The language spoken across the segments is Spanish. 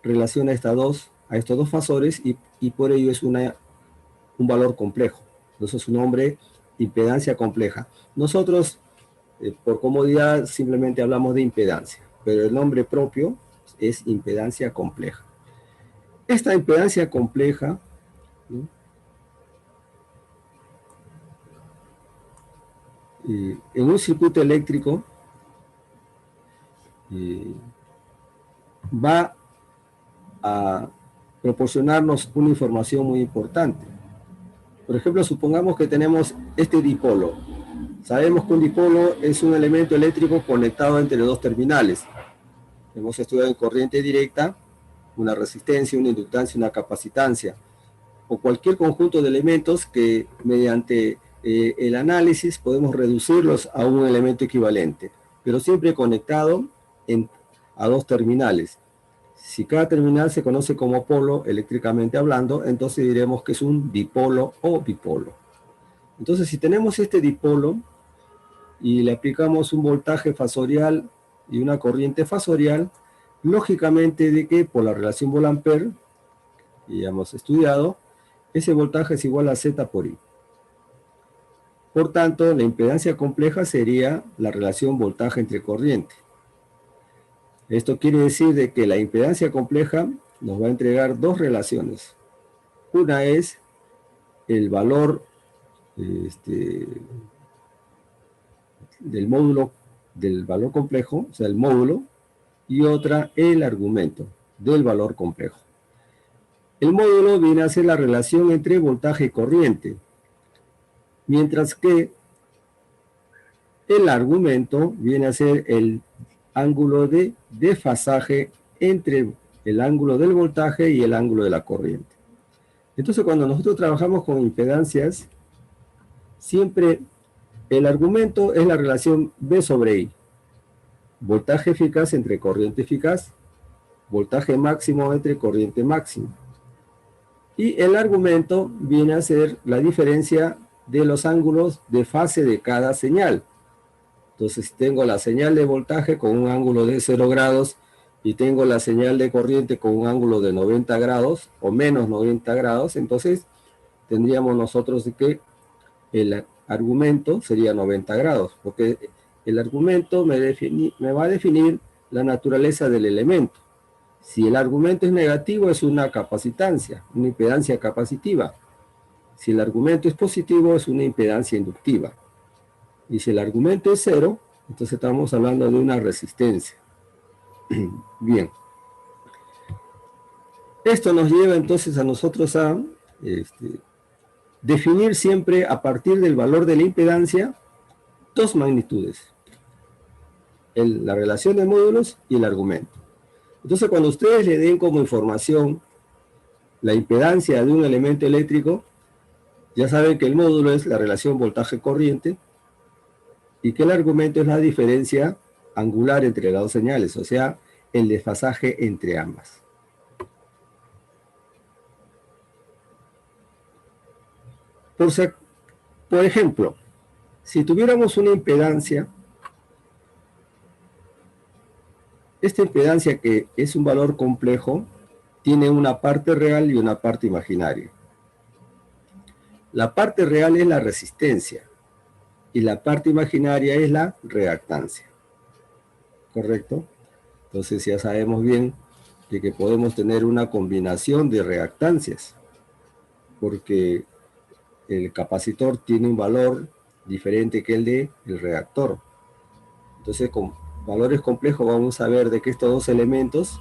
relación a estos dos fasores y por ello es un valor complejo. Entonces su nombre, impedancia compleja. Nosotros, por comodidad, simplemente hablamos de impedancia, pero el nombre propio es impedancia compleja. Esta impedancia compleja, ¿no?, en un circuito eléctrico va a proporcionarnos una información muy importante. Por ejemplo, supongamos que tenemos este dipolo. Sabemos que un dipolo es un elemento eléctrico conectado entre dos terminales. Hemos estudiado en corriente directa una resistencia, una inductancia, una capacitancia, o cualquier conjunto de elementos que mediante el análisis podemos reducirlos a un elemento equivalente, pero siempre conectado a dos terminales. Si cada terminal se conoce como polo, eléctricamente hablando, entonces diremos que es un dipolo o bipolo. Entonces, si tenemos este dipolo y le aplicamos un voltaje fasorial y una corriente fasorial, lógicamente de que por la relación Volt-Ampere, que ya hemos estudiado, ese voltaje es igual a Z por I. Por tanto, la impedancia compleja sería la relación voltaje entre corriente. Esto quiere decir de que la impedancia compleja nos va a entregar dos relaciones. Una es el valor del módulo del valor complejo, o sea, el módulo, y otra el argumento del valor complejo. El módulo viene a ser la relación entre voltaje y corriente, mientras que el argumento viene a ser el ángulo de desfasaje entre el ángulo del voltaje y el ángulo de la corriente. Entonces, cuando nosotros trabajamos con impedancias, siempre el argumento es la relación V sobre I. Voltaje eficaz entre corriente eficaz, voltaje máximo entre corriente máxima. Y el argumento viene a ser la diferencia de los ángulos de fase de cada señal. Entonces, tengo la señal de voltaje con un ángulo de 0 grados y tengo la señal de corriente con un ángulo de 90 grados o menos 90 grados, entonces tendríamos nosotros que el argumento sería 90 grados, porque el argumento me va a definir la naturaleza del elemento. Si el argumento es negativo, es una capacitancia, una impedancia capacitiva. Si el argumento es positivo, es una impedancia inductiva. Y si el argumento es 0, entonces estamos hablando de una resistencia. Bien. Esto nos lleva entonces a nosotros a definir siempre a partir del valor de la impedancia dos magnitudes. La relación de módulos y el argumento. Entonces, cuando ustedes le den como información la impedancia de un elemento eléctrico, ya saben que el módulo es la relación voltaje-corriente y que el argumento es la diferencia angular entre las dos señales, o sea, el desfasaje entre ambas. Por ejemplo, si tuviéramos una impedancia, esta impedancia que es un valor complejo, tiene una parte real y una parte imaginaria. La parte real es la resistencia y la parte imaginaria es la reactancia. ¿Correcto? Entonces ya sabemos bien de que podemos tener una combinación de reactancias, porque el capacitor tiene un valor diferente que el del reactor. Entonces, con valores complejos vamos a ver de que estos dos elementos,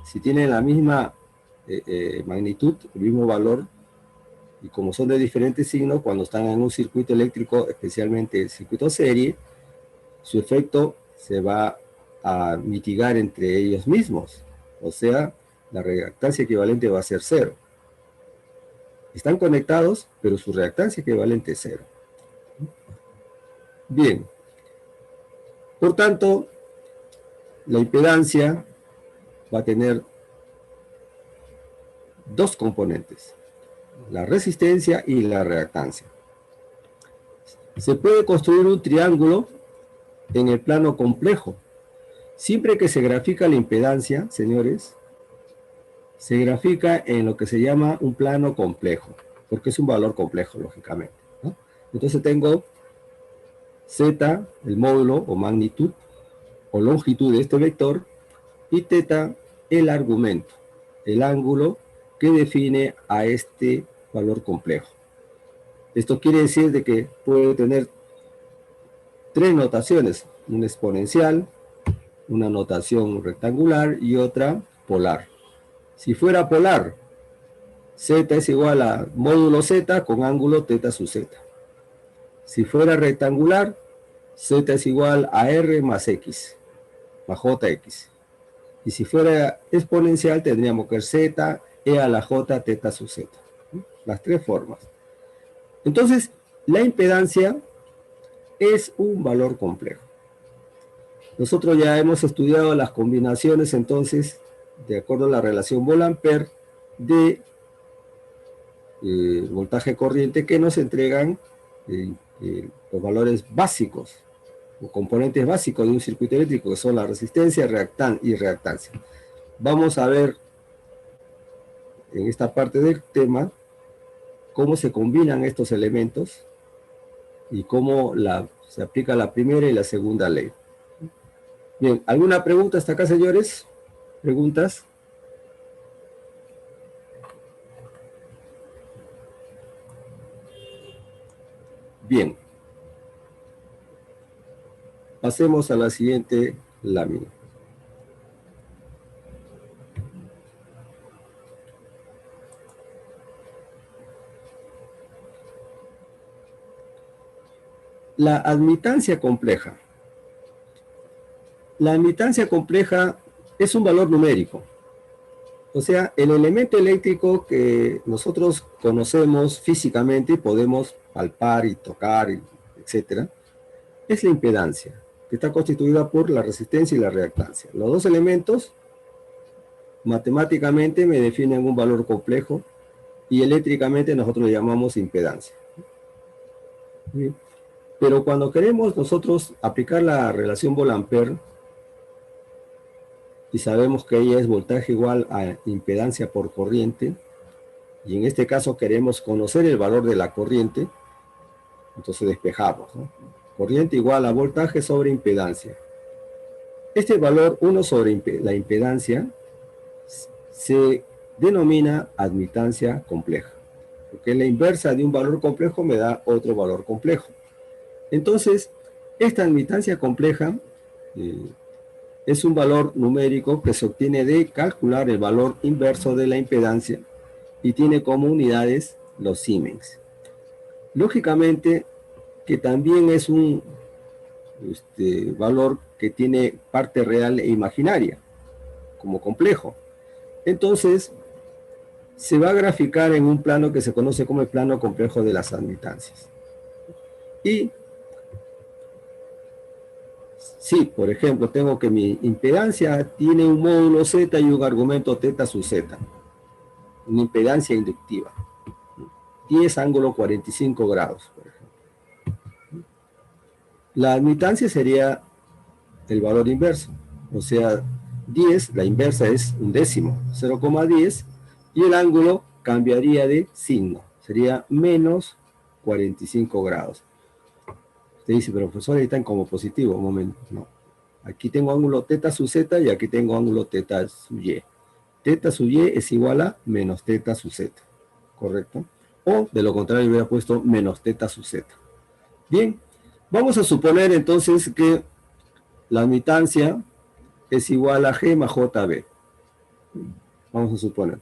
si tienen la misma magnitud, el mismo valor, y como son de diferentes signos, cuando están en un circuito eléctrico, especialmente el circuito serie, su efecto se va a mitigar entre ellos mismos. O sea, la reactancia equivalente va a ser 0. Están conectados, pero su reactancia equivalente es 0. Bien. Por tanto, la impedancia va a tener dos componentes: la resistencia y la reactancia. Se puede construir un triángulo en el plano complejo. Siempre que se grafica la impedancia, señores, se grafica en lo que se llama un plano complejo, porque es un valor complejo, lógicamente, ¿no? Entonces tengo z, el módulo o magnitud o longitud de este vector, y teta, el argumento, el ángulo que define a este valor complejo. Esto quiere decir de que puede tener tres notaciones, una exponencial, una notación rectangular y otra polar. Si fuera polar, z es igual a módulo z con ángulo teta sub z. Si fuera rectangular, z es igual a r más x, más jx. Y si fuera exponencial, tendríamos que ser z e a la j teta sub z. Las tres formas. Entonces, la impedancia es un valor complejo. Nosotros ya hemos estudiado las combinaciones, entonces, de acuerdo a la relación Volt-Ampere de voltaje corriente que nos entregan los valores básicos o componentes básicos de un circuito eléctrico, que son la resistencia y reactancia. Vamos a ver en esta parte del tema cómo se combinan estos elementos y cómo se aplica la primera y la segunda ley. Bien, ¿alguna pregunta hasta acá, señores? ¿Preguntas? Bien. Pasemos a la siguiente lámina. La admitancia compleja. La admitancia compleja es un valor numérico. O sea, el elemento eléctrico que nosotros conocemos físicamente y podemos palpar y tocar, etc., es la impedancia, que está constituida por la resistencia y la reactancia. Los dos elementos matemáticamente me definen un valor complejo y eléctricamente nosotros le llamamos impedancia. Bien. Pero cuando queremos nosotros aplicar la relación Volt-Ampere y sabemos que ella es voltaje igual a impedancia por corriente, y en este caso queremos conocer el valor de la corriente, entonces despejamos, ¿no? Corriente igual a voltaje sobre impedancia. Este valor 1 sobre la impedancia se denomina admitancia compleja, porque la inversa de un valor complejo me da otro valor complejo. Entonces, esta admitancia compleja es un valor numérico que se obtiene de calcular el valor inverso de la impedancia y tiene como unidades los Siemens. Lógicamente, que también es un valor que tiene parte real e imaginaria, como complejo. Entonces, se va a graficar en un plano que se conoce como el plano complejo de las admitancias. Y si, por ejemplo, tengo que mi impedancia tiene un módulo Z y un argumento teta sub Z, una impedancia inductiva, 10 ángulo 45 grados, por ejemplo. La admitancia sería el valor inverso, o sea, 10, la inversa es un décimo, 0,10, y el ángulo cambiaría de signo, sería menos 45 grados. Usted dice, pero profesor, ahí están como positivo, un momento, no. Aquí tengo ángulo teta sub z y aquí tengo ángulo teta sub y. Teta sub y es igual a menos teta sub z, ¿correcto? O, de lo contrario, hubiera puesto menos teta sub z. Bien, vamos a suponer entonces que la admitancia es igual a G más JB. Vamos a suponer.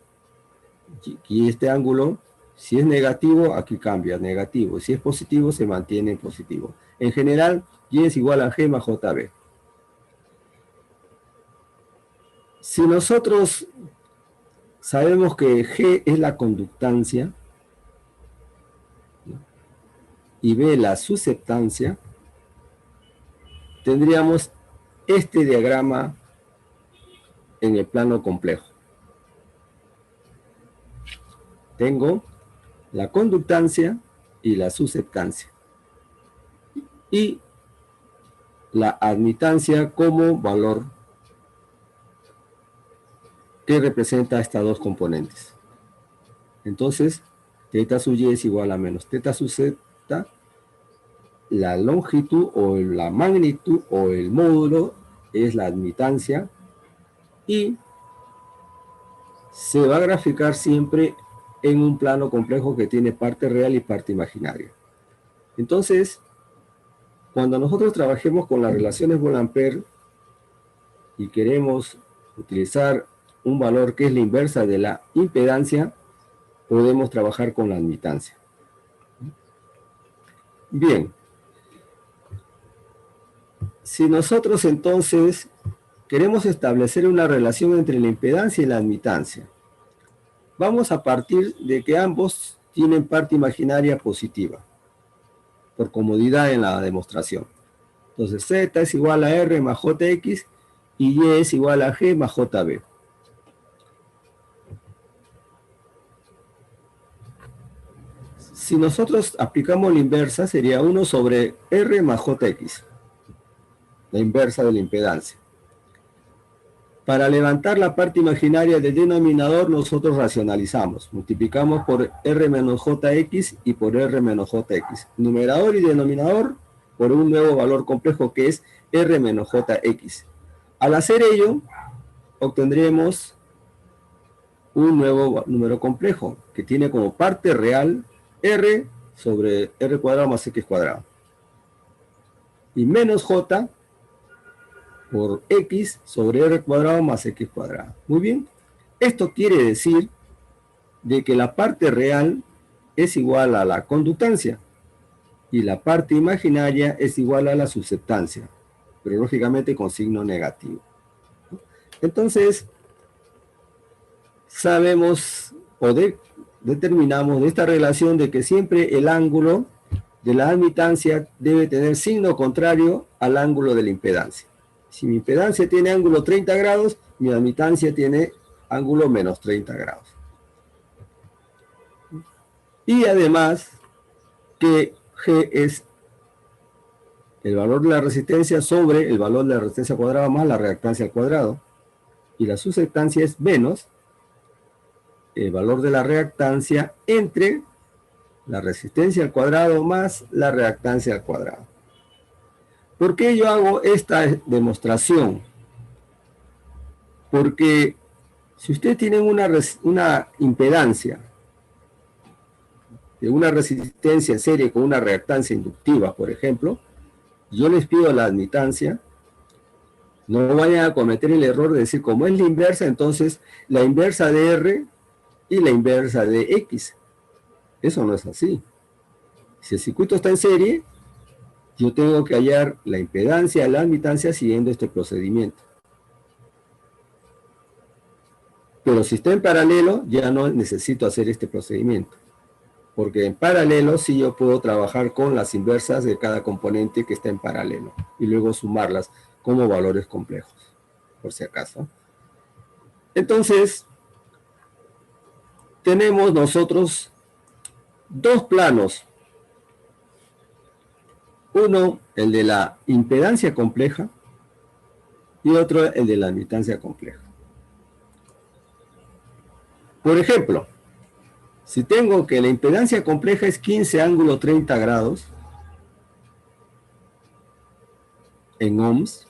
Y este ángulo, si es negativo, aquí cambia, negativo. Si es positivo, se mantiene en positivo. En general, Y es igual a G más JB. Si nosotros sabemos que G es la conductancia y B la susceptancia, tendríamos este diagrama en el plano complejo. Tengo la conductancia y la susceptancia. Y la admitancia como valor que representa estas dos componentes. Entonces, teta sub y es igual a menos teta sub z, la longitud o la magnitud o el módulo es la admitancia y se va a graficar siempre en un plano complejo que tiene parte real y parte imaginaria. Entonces, cuando nosotros trabajemos con las relaciones Bol-Ampere y queremos utilizar un valor que es la inversa de la impedancia, podemos trabajar con la admitancia. Bien. Si nosotros entonces queremos establecer una relación entre la impedancia y la admitancia, vamos a partir de que ambos tienen parte imaginaria positiva, por comodidad en la demostración. Entonces Z es igual a R más JX y Y es igual a G más JB. Si nosotros aplicamos la inversa, sería 1 sobre R más JX, la inversa de la impedancia. Para levantar la parte imaginaria del denominador, nosotros racionalizamos. Multiplicamos por R menos JX y por R menos JX. Numerador y denominador por un nuevo valor complejo que es R menos JX. Al hacer ello, obtendremos un nuevo número complejo que tiene como parte real R sobre R cuadrado más X cuadrado. Y menos J por X sobre R cuadrado más X cuadrado. Muy bien. Esto quiere decir de que la parte real es igual a la conductancia y la parte imaginaria es igual a la susceptancia, pero lógicamente con signo negativo. Entonces, sabemos o determinamos de esta relación de que siempre el ángulo de la admitancia debe tener signo contrario al ángulo de la impedancia. Si mi impedancia tiene ángulo 30 grados, mi admitancia tiene ángulo menos 30 grados. Y además que G es el valor de la resistencia sobre el valor de la resistencia cuadrada más la reactancia al cuadrado. Y la susceptancia es menos el valor de la reactancia entre la resistencia al cuadrado más la reactancia al cuadrado. ¿Por qué yo hago esta demostración? Porque si ustedes tienen una impedancia de una resistencia en serie con una reactancia inductiva, por ejemplo, yo les pido la admitancia, no vayan a cometer el error de decir, como es la inversa, entonces la inversa de R y la inversa de X. Eso no es así. Si el circuito está en serie, yo tengo que hallar la impedancia, la admitancia siguiendo este procedimiento. Pero si está en paralelo, ya no necesito hacer este procedimiento. Porque en paralelo sí yo puedo trabajar con las inversas de cada componente que está en paralelo. Y luego sumarlas como valores complejos, por si acaso. Entonces, tenemos nosotros dos planos. Uno, el de la impedancia compleja, y otro, el de la admitancia compleja. Por ejemplo, si tengo que la impedancia compleja es 15 ángulo 30 grados en ohms,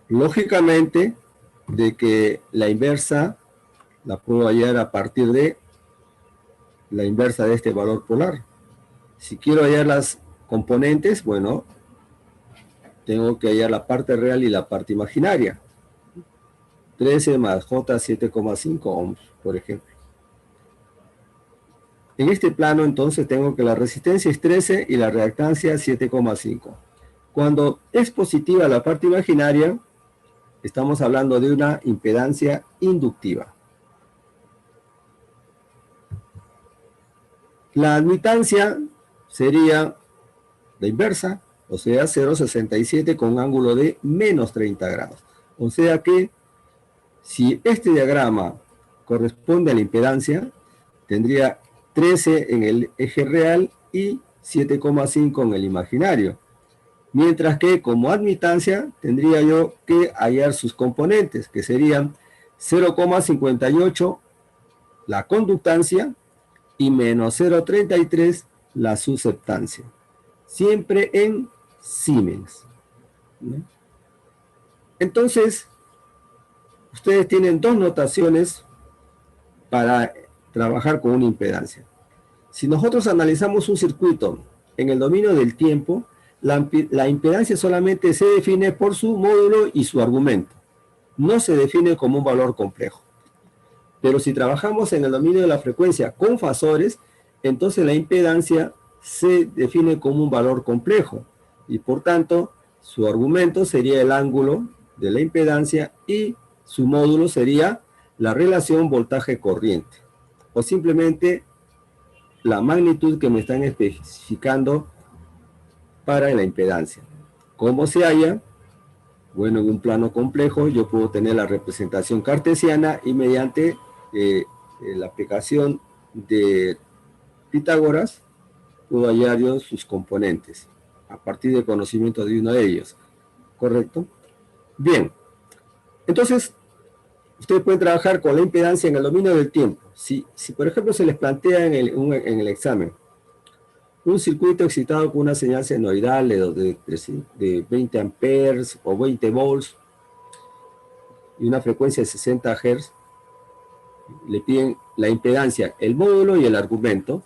lógicamente de que la inversa la puedo hallar a partir de la inversa de este valor polar. Si quiero hallar las componentes, bueno, tengo que hallar la parte real y la parte imaginaria. 13 más J 7,5 ohms, por ejemplo. En este plano, entonces, tengo que la resistencia es 13 y la reactancia 7,5. Cuando es positiva la parte imaginaria, estamos hablando de una impedancia inductiva. La admitancia sería la inversa, o sea, 0,67 con ángulo de menos 30 grados. O sea que, si este diagrama corresponde a la impedancia, tendría 13 en el eje real y 7,5 en el imaginario. Mientras que como admitancia tendría yo que hallar sus componentes, que serían 0,58 la conductancia y menos 0,33 la susceptancia. Siempre en Siemens, ¿no? Entonces, ustedes tienen dos notaciones para trabajar con una impedancia. Si nosotros analizamos un circuito en el dominio del tiempo, la impedancia solamente se define por su módulo y su argumento. No se define como un valor complejo. Pero si trabajamos en el dominio de la frecuencia con fasores, entonces la impedancia se define como un valor complejo. Y por tanto, su argumento sería el ángulo de la impedancia y su módulo sería la relación voltaje-corriente. O simplemente la magnitud que me están especificando para la impedancia. ¿Cómo se halla? Bueno, en un plano complejo yo puedo tener la representación cartesiana y mediante la aplicación de Pitágoras puedo hallar yo sus componentes a partir del conocimiento de uno de ellos. ¿Correcto? Bien. Entonces, ustedes pueden trabajar con la impedancia en el dominio del tiempo. Si por ejemplo, se les plantea en el examen un circuito excitado con una señal senoidal de 20 amperes o 20 volts y una frecuencia de 60 Hz, le piden la impedancia, el módulo y el argumento.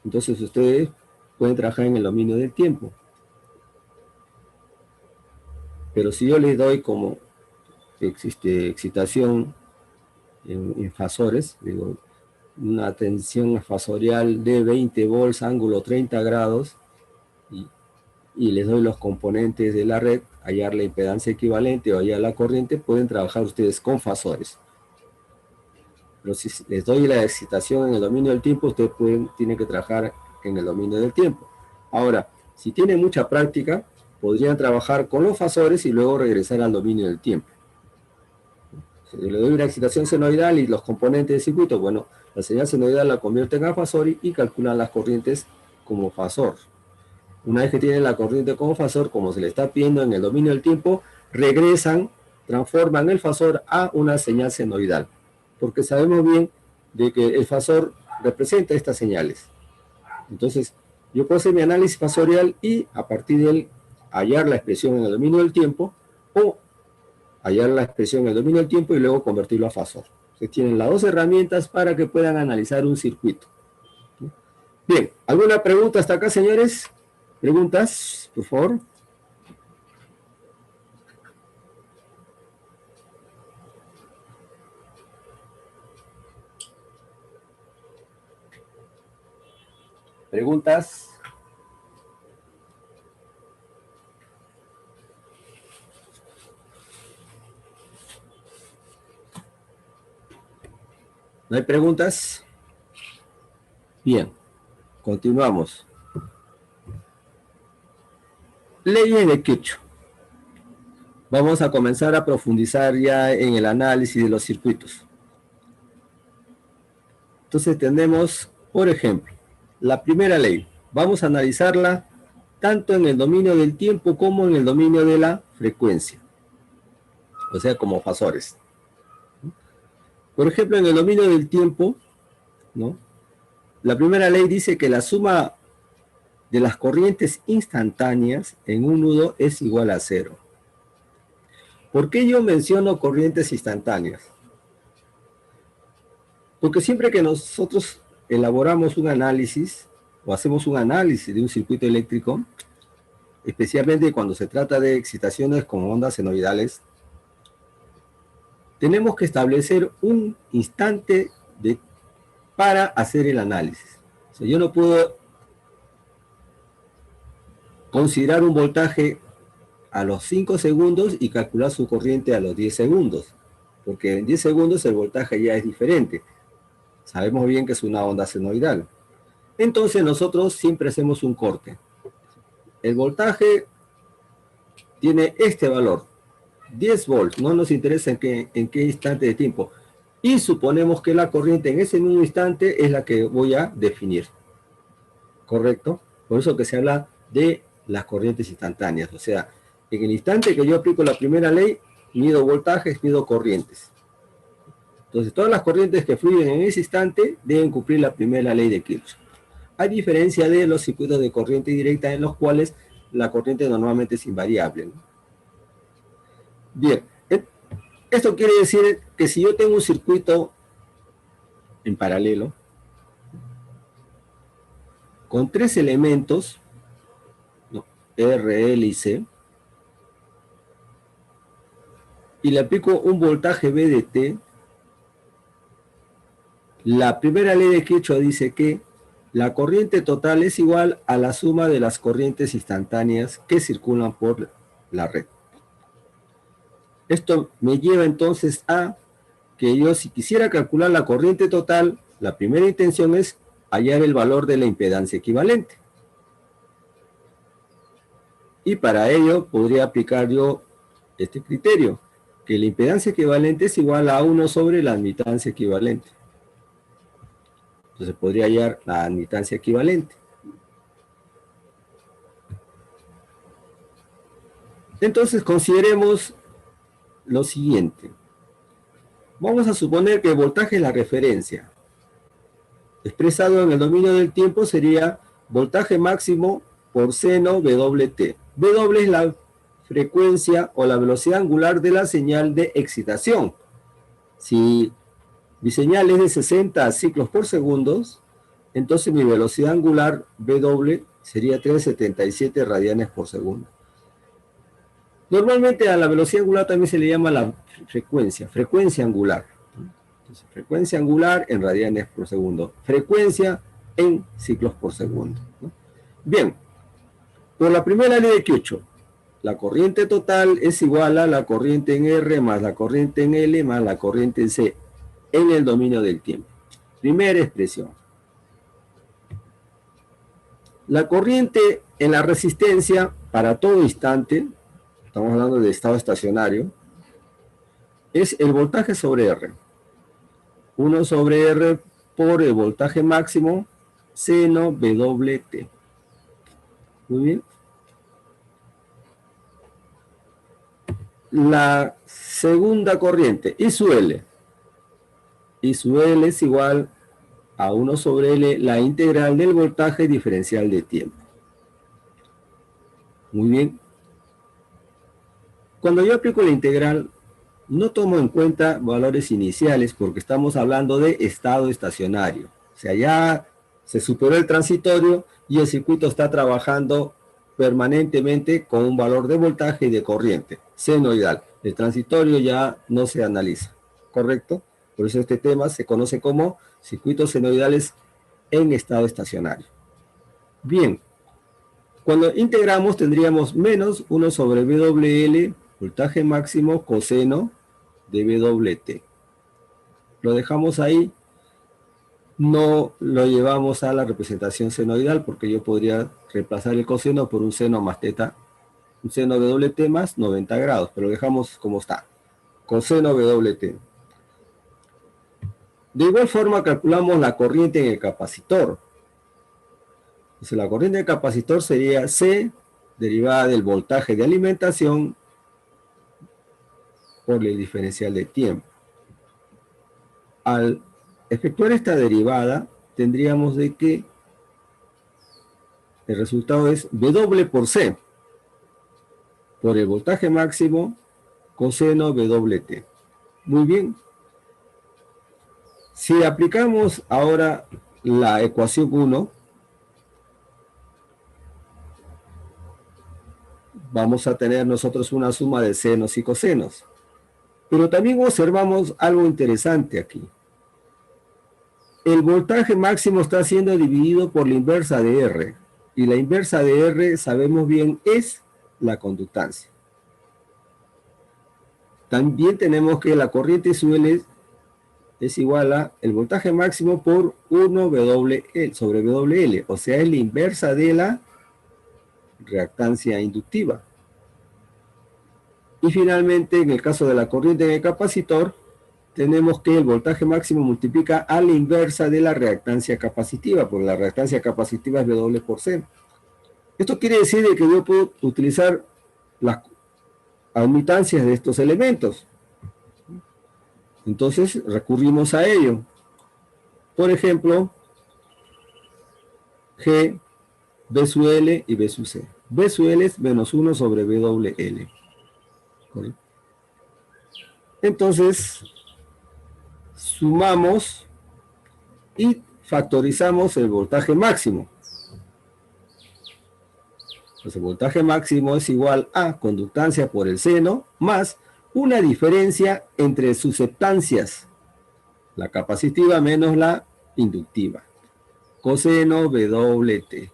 Entonces ustedes pueden trabajar en el dominio del tiempo. Pero si yo les doy como excitación en fasores, digo, una tensión fasorial de 20 volts, ángulo 30 grados, y les doy los componentes de la red, hallar la impedancia equivalente o hallar la corriente, pueden trabajar ustedes con fasores. Pero si les doy la excitación en el dominio del tiempo, ustedes tienen que trabajar en el dominio del tiempo. Ahora, si tienen mucha práctica, podrían trabajar con los fasores y luego regresar al dominio del tiempo. Si le doy una excitación senoidal y los componentes del circuito, bueno, la señal senoidal la convierten a fasor y calculan las corrientes como fasor. Una vez que tienen la corriente como fasor, como se le está pidiendo en el dominio del tiempo, regresan, transforman el fasor a una señal senoidal. Porque sabemos bien de que el fasor representa estas señales. Entonces, yo puedo hacer mi análisis fasorial y a partir de él hallar la expresión en el dominio del tiempo o hallar la expresión en el dominio del tiempo y luego convertirlo a fasor. Entonces, tienen las dos herramientas para que puedan analizar un circuito. Bien, ¿alguna pregunta hasta acá, señores? ¿Preguntas, por favor? ¿Preguntas? ¿No hay preguntas? Bien, continuamos. Leyes de Kirchhoff. Vamos a comenzar a profundizar ya en el análisis de los circuitos. Entonces tenemos, por ejemplo, la primera ley. Vamos a analizarla tanto en el dominio del tiempo como en el dominio de la frecuencia. O sea, como fasores. Por ejemplo, en el dominio del tiempo, ¿no? La primera ley dice que la suma de las corrientes instantáneas en un nudo es igual a 0. ¿Por qué yo menciono corrientes instantáneas? Porque siempre que nosotros elaboramos un análisis o hacemos un análisis de un circuito eléctrico, especialmente cuando se trata de excitaciones con ondas senoidales, tenemos que establecer un instante para hacer el análisis. O sea, yo no puedo considerar un voltaje a los 5 segundos y calcular su corriente a los 10 segundos, porque en 10 segundos el voltaje ya es diferente. Sabemos bien que es una onda senoidal. Entonces nosotros siempre hacemos un corte. El voltaje tiene este valor, 10 volts, no nos interesa en qué instante de tiempo. Y suponemos que la corriente en ese mismo instante es la que voy a definir. ¿Correcto? Por eso que se habla de las corrientes instantáneas. O sea, en el instante que yo aplico la primera ley, mido voltajes, mido corrientes. Entonces, todas las corrientes que fluyen en ese instante deben cumplir la primera ley de Kirchhoff. A diferencia de los circuitos de corriente directa en los cuales la corriente normalmente es invariable, ¿no? Bien, esto quiere decir que si yo tengo un circuito en paralelo con tres elementos, ¿no?, R, L y C, y le aplico un voltaje V de T, la primera ley de Kirchhoff dice que la corriente total es igual a la suma de las corrientes instantáneas que circulan por la red. Esto me lleva entonces a que yo, si quisiera calcular la corriente total, la primera intención es hallar el valor de la impedancia equivalente. Y para ello podría aplicar yo este criterio, que la impedancia equivalente es igual a 1 sobre la admitancia equivalente. Entonces podría hallar la admitancia equivalente. Entonces consideremos lo siguiente. Vamos a suponer que el voltaje es la referencia. Expresado en el dominio del tiempo sería voltaje máximo por seno WT. W es la frecuencia o la velocidad angular de la señal de excitación. Si mi señal es de 60 ciclos por segundo, entonces mi velocidad angular W sería 377 radianes por segundo. Normalmente a la velocidad angular también se le llama la frecuencia angular. Entonces, frecuencia angular en radianes por segundo, frecuencia en ciclos por segundo, ¿no? Bien, por la primera ley de Kirchhoff, la corriente total es igual a la corriente en R más la corriente en L más la corriente en C en el dominio del tiempo. Primera expresión. La corriente en la resistencia para todo instante, estamos hablando de estado estacionario, es el voltaje sobre R. 1 sobre R por el voltaje máximo seno WT. Muy bien. La segunda corriente, I sub L. I sub L es igual a 1 sobre L, la integral del voltaje diferencial de tiempo. Muy bien. Cuando yo aplico la integral, no tomo en cuenta valores iniciales porque estamos hablando de estado estacionario. O sea, ya se superó el transitorio y el circuito está trabajando permanentemente con un valor de voltaje y de corriente senoidal. El transitorio ya no se analiza, ¿correcto? Por eso este tema se conoce como circuitos senoidales en estado estacionario. Bien, cuando integramos tendríamos menos 1 sobre WL, voltaje máximo coseno de WT. Lo dejamos ahí, no lo llevamos a la representación senoidal porque yo podría reemplazar el coseno por un seno más teta, un seno WT más 90 grados, pero lo dejamos como está, coseno WT. De igual forma calculamos la corriente en el capacitor. Entonces la corriente del capacitor sería C derivada del voltaje de alimentación por el diferencial de tiempo. Al efectuar esta derivada, tendríamos de que el resultado es W por C, por el voltaje máximo coseno WT. Muy bien. Si aplicamos ahora la ecuación 1, vamos a tener nosotros una suma de senos y cosenos. Pero también observamos algo interesante aquí. El voltaje máximo está siendo dividido por la inversa de R. Y la inversa de R, sabemos bien, es la conductancia. También tenemos que la corriente SUL es igual a el voltaje máximo por 1 WL sobre WL. O sea, es la inversa de la reactancia inductiva. Y finalmente, en el caso de la corriente en el capacitor, tenemos que el voltaje máximo multiplica a la inversa de la reactancia capacitiva, porque la reactancia capacitiva es W por C. Esto quiere decir que yo puedo utilizar las admitancias de estos elementos. Entonces recurrimos a ello. Por ejemplo, G, B sub L y B sub C. B sub L es menos 1 sobre B doble L. ¿Correcto? Entonces, sumamos y factorizamos el voltaje máximo. Pues el voltaje máximo es igual a conductancia por el seno más una diferencia entre susceptancias, la capacitiva menos la inductiva, coseno WT.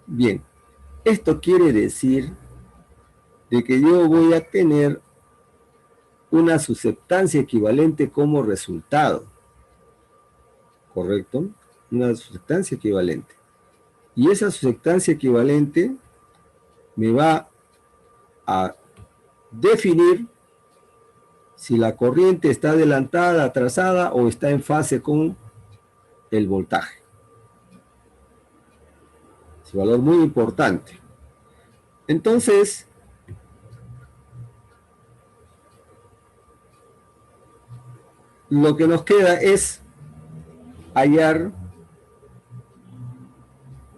Bien, esto quiere decir de que yo voy a tener una susceptancia equivalente como resultado, ¿correcto? Una susceptancia equivalente. Y esa susceptancia equivalente me va a definir si la corriente está adelantada, atrasada o está en fase con el voltaje. Es un valor muy importante. Entonces, lo que nos queda es hallar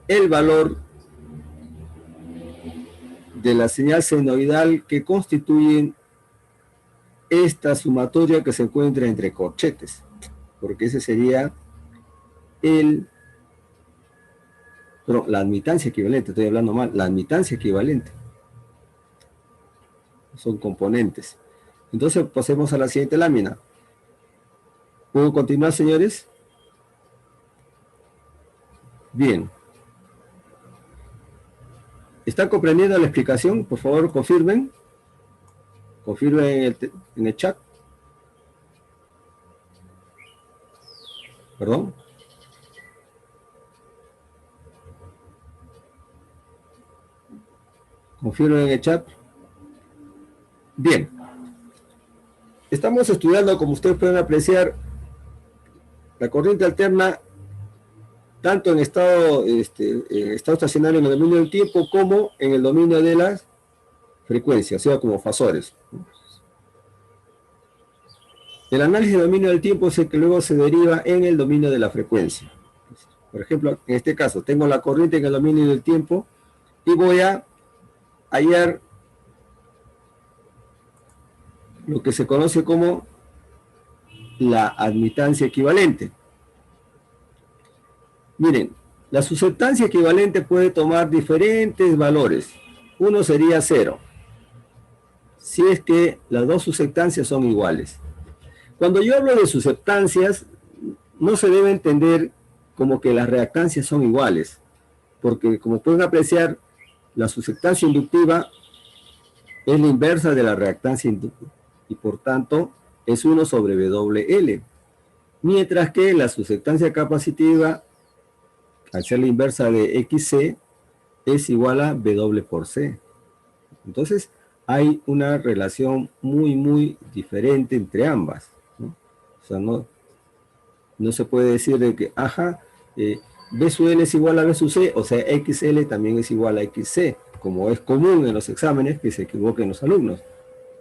el valor de la señal senoidal que constituyen esta sumatoria que se encuentra entre corchetes, porque ese sería la admitancia equivalente, estoy hablando mal, la admitancia equivalente. Son componentes. Entonces pasemos a la siguiente lámina. ¿Puedo continuar, señores? Bien. ¿Están comprendiendo la explicación? Por favor, confirmen. Confirmen en el chat. Perdón. Confirmen en el chat. Bien. Estamos estudiando, como ustedes pueden apreciar, la corriente alterna tanto en estado estacionario en el dominio del tiempo como en el dominio de las frecuencias, o sea, como fasores. El análisis del dominio del tiempo es el que luego se deriva en el dominio de la frecuencia. Por ejemplo, en este caso, tengo la corriente en el dominio del tiempo y voy a hallar lo que se conoce como la admitancia equivalente. Miren, la susceptancia equivalente puede tomar diferentes valores. Uno sería 0, si es que las dos susceptancias son iguales. Cuando yo hablo de susceptancias, no se debe entender como que las reactancias son iguales, porque como pueden apreciar, la susceptancia inductiva es la inversa de la reactancia inductiva, y por tanto es 1 sobre WL, mientras que la susceptancia capacitiva, al ser la inversa de XC, es igual a W por C. Entonces, hay una relación muy diferente entre ambas, ¿no? O sea, no se puede decir de que, B sub L es igual a B sub C, o sea, XL también es igual a XC, como es común en los exámenes que se equivoquen los alumnos.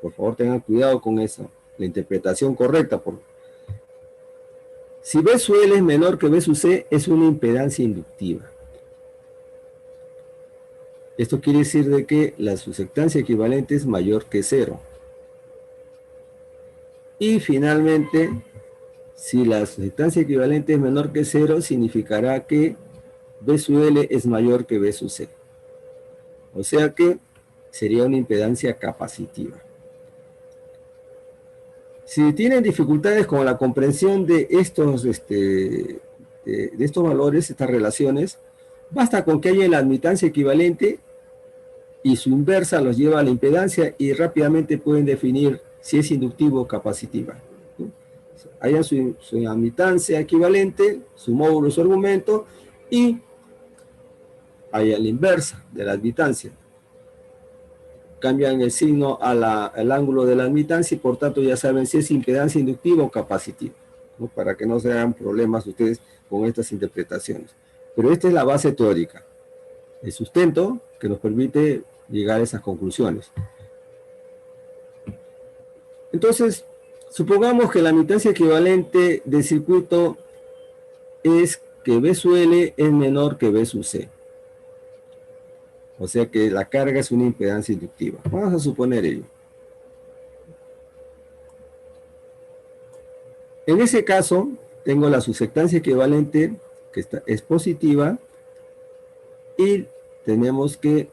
Por favor, tengan cuidado con eso, la interpretación correcta. Si B sub L es menor que B sub C, es una impedancia inductiva. Esto quiere decir de que la susceptancia equivalente es mayor que 0. Y finalmente, si la susceptancia equivalente es menor que 0, significará que B sub L es mayor que B sub C. O sea que sería una impedancia capacitiva. Si tienen dificultades con la comprensión de estos valores, estas relaciones, basta con que haya la admitancia equivalente y su inversa los lleva a la impedancia y rápidamente pueden definir si es inductivo o capacitiva. Hayan su admitancia equivalente, su módulo, su argumento, y haya la inversa de la admitancia. Cambian el signo al ángulo de la admitancia y por tanto ya saben si es impedancia inductiva o capacitiva, ¿no? Para que no se hagan problemas ustedes con estas interpretaciones. Pero esta es la base teórica, el sustento que nos permite llegar a esas conclusiones. Entonces, Supongamos que la admitancia equivalente del circuito es que B sub L es menor que B sub C. O sea que la carga es una impedancia inductiva. Vamos a suponer ello. En ese caso, tengo la susceptancia equivalente, que es positiva, y tenemos que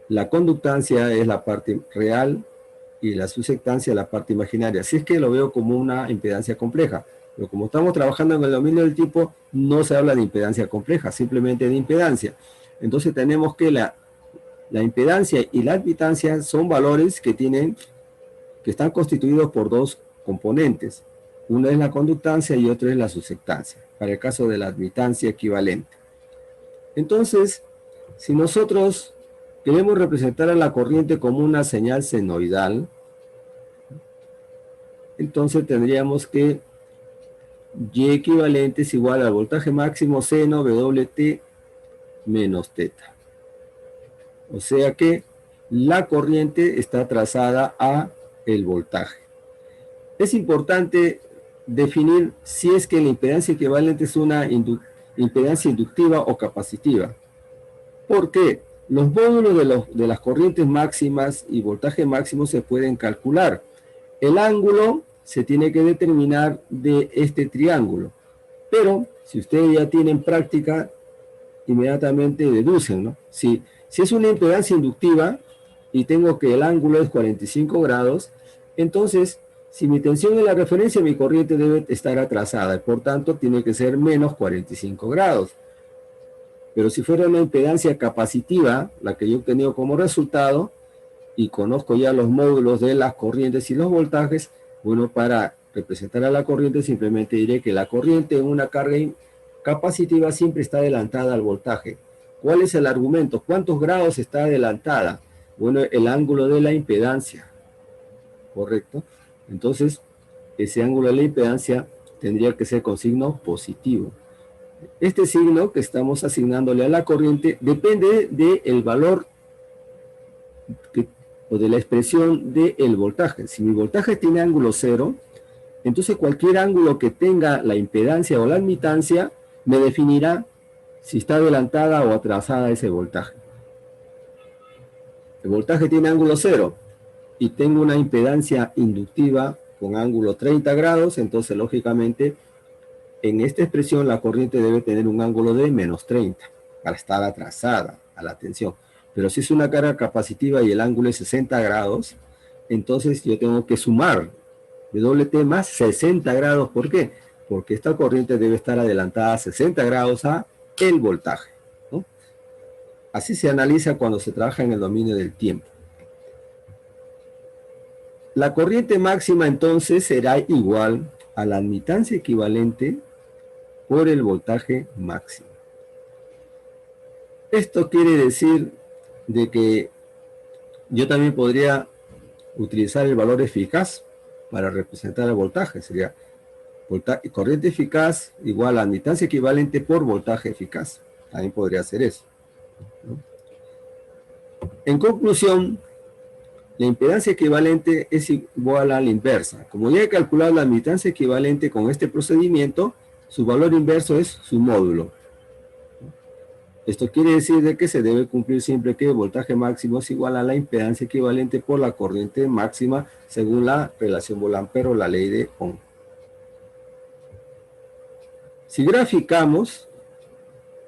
la conductancia es la parte real y la susceptancia la parte imaginaria. Así es que lo veo como una impedancia compleja. Pero como estamos trabajando en el dominio del tipo, no se habla de impedancia compleja, simplemente de impedancia. Entonces tenemos que la impedancia y la admitancia son valores que están constituidos por dos componentes. Uno es la conductancia y otro es la susceptancia, para el caso de la admitancia equivalente. Entonces, si nosotros queremos representar a la corriente como una señal senoidal, entonces tendríamos que Y equivalente es igual al voltaje máximo seno WT menos teta. O sea que la corriente está trazada a el voltaje. Es importante definir si es que la impedancia equivalente es una impedancia inductiva o capacitiva. ¿Por qué? Los módulos de las corrientes máximas y voltaje máximo se pueden calcular. El ángulo se tiene que determinar de este triángulo. Pero si ustedes ya tienen práctica, inmediatamente deducen, ¿no? Si es una impedancia inductiva y tengo que el ángulo es 45 grados, entonces, si mi tensión es la referencia, mi corriente debe estar atrasada, y por tanto tiene que ser menos 45 grados. Pero si fuera una impedancia capacitiva, la que yo he obtenido como resultado, y conozco ya los módulos de las corrientes y los voltajes, bueno, para representar a la corriente simplemente diré que la corriente en una carga capacitiva siempre está adelantada al voltaje. ¿Cuál es el argumento? ¿Cuántos grados está adelantada? Bueno, el ángulo de la impedancia, ¿correcto? Entonces, ese ángulo de la impedancia tendría que ser con signo positivo. Este signo que estamos asignándole a la corriente depende del valor o de la expresión del voltaje. Si mi voltaje tiene ángulo cero, entonces cualquier ángulo que tenga la impedancia o la admitancia me definirá si está adelantada o atrasada ese voltaje. El voltaje tiene ángulo cero y tengo una impedancia inductiva con ángulo 30 grados, entonces lógicamente en esta expresión la corriente debe tener un ángulo de menos 30 para estar atrasada a la tensión. Pero si es una carga capacitiva y el ángulo es 60 grados, entonces yo tengo que sumar WT más 60 grados. ¿Por qué? Porque esta corriente debe estar adelantada a 60 grados a el voltaje, ¿no? Así se analiza cuando se trabaja en el dominio del tiempo. La corriente máxima entonces será igual a la admitancia equivalente por el voltaje máximo. Esto quiere decir de que yo también podría utilizar el valor eficaz para representar el voltaje. Sería corriente eficaz igual a admitancia equivalente por voltaje eficaz. También podría ser eso, ¿no? En conclusión, la impedancia equivalente es igual a la inversa. Como ya he calculado la admitancia equivalente con este procedimiento, su valor inverso es su módulo. Esto quiere decir de que se debe cumplir siempre que el voltaje máximo es igual a la impedancia equivalente por la corriente máxima según la relación Volt-Ampere o la ley de Ohm. Si graficamos,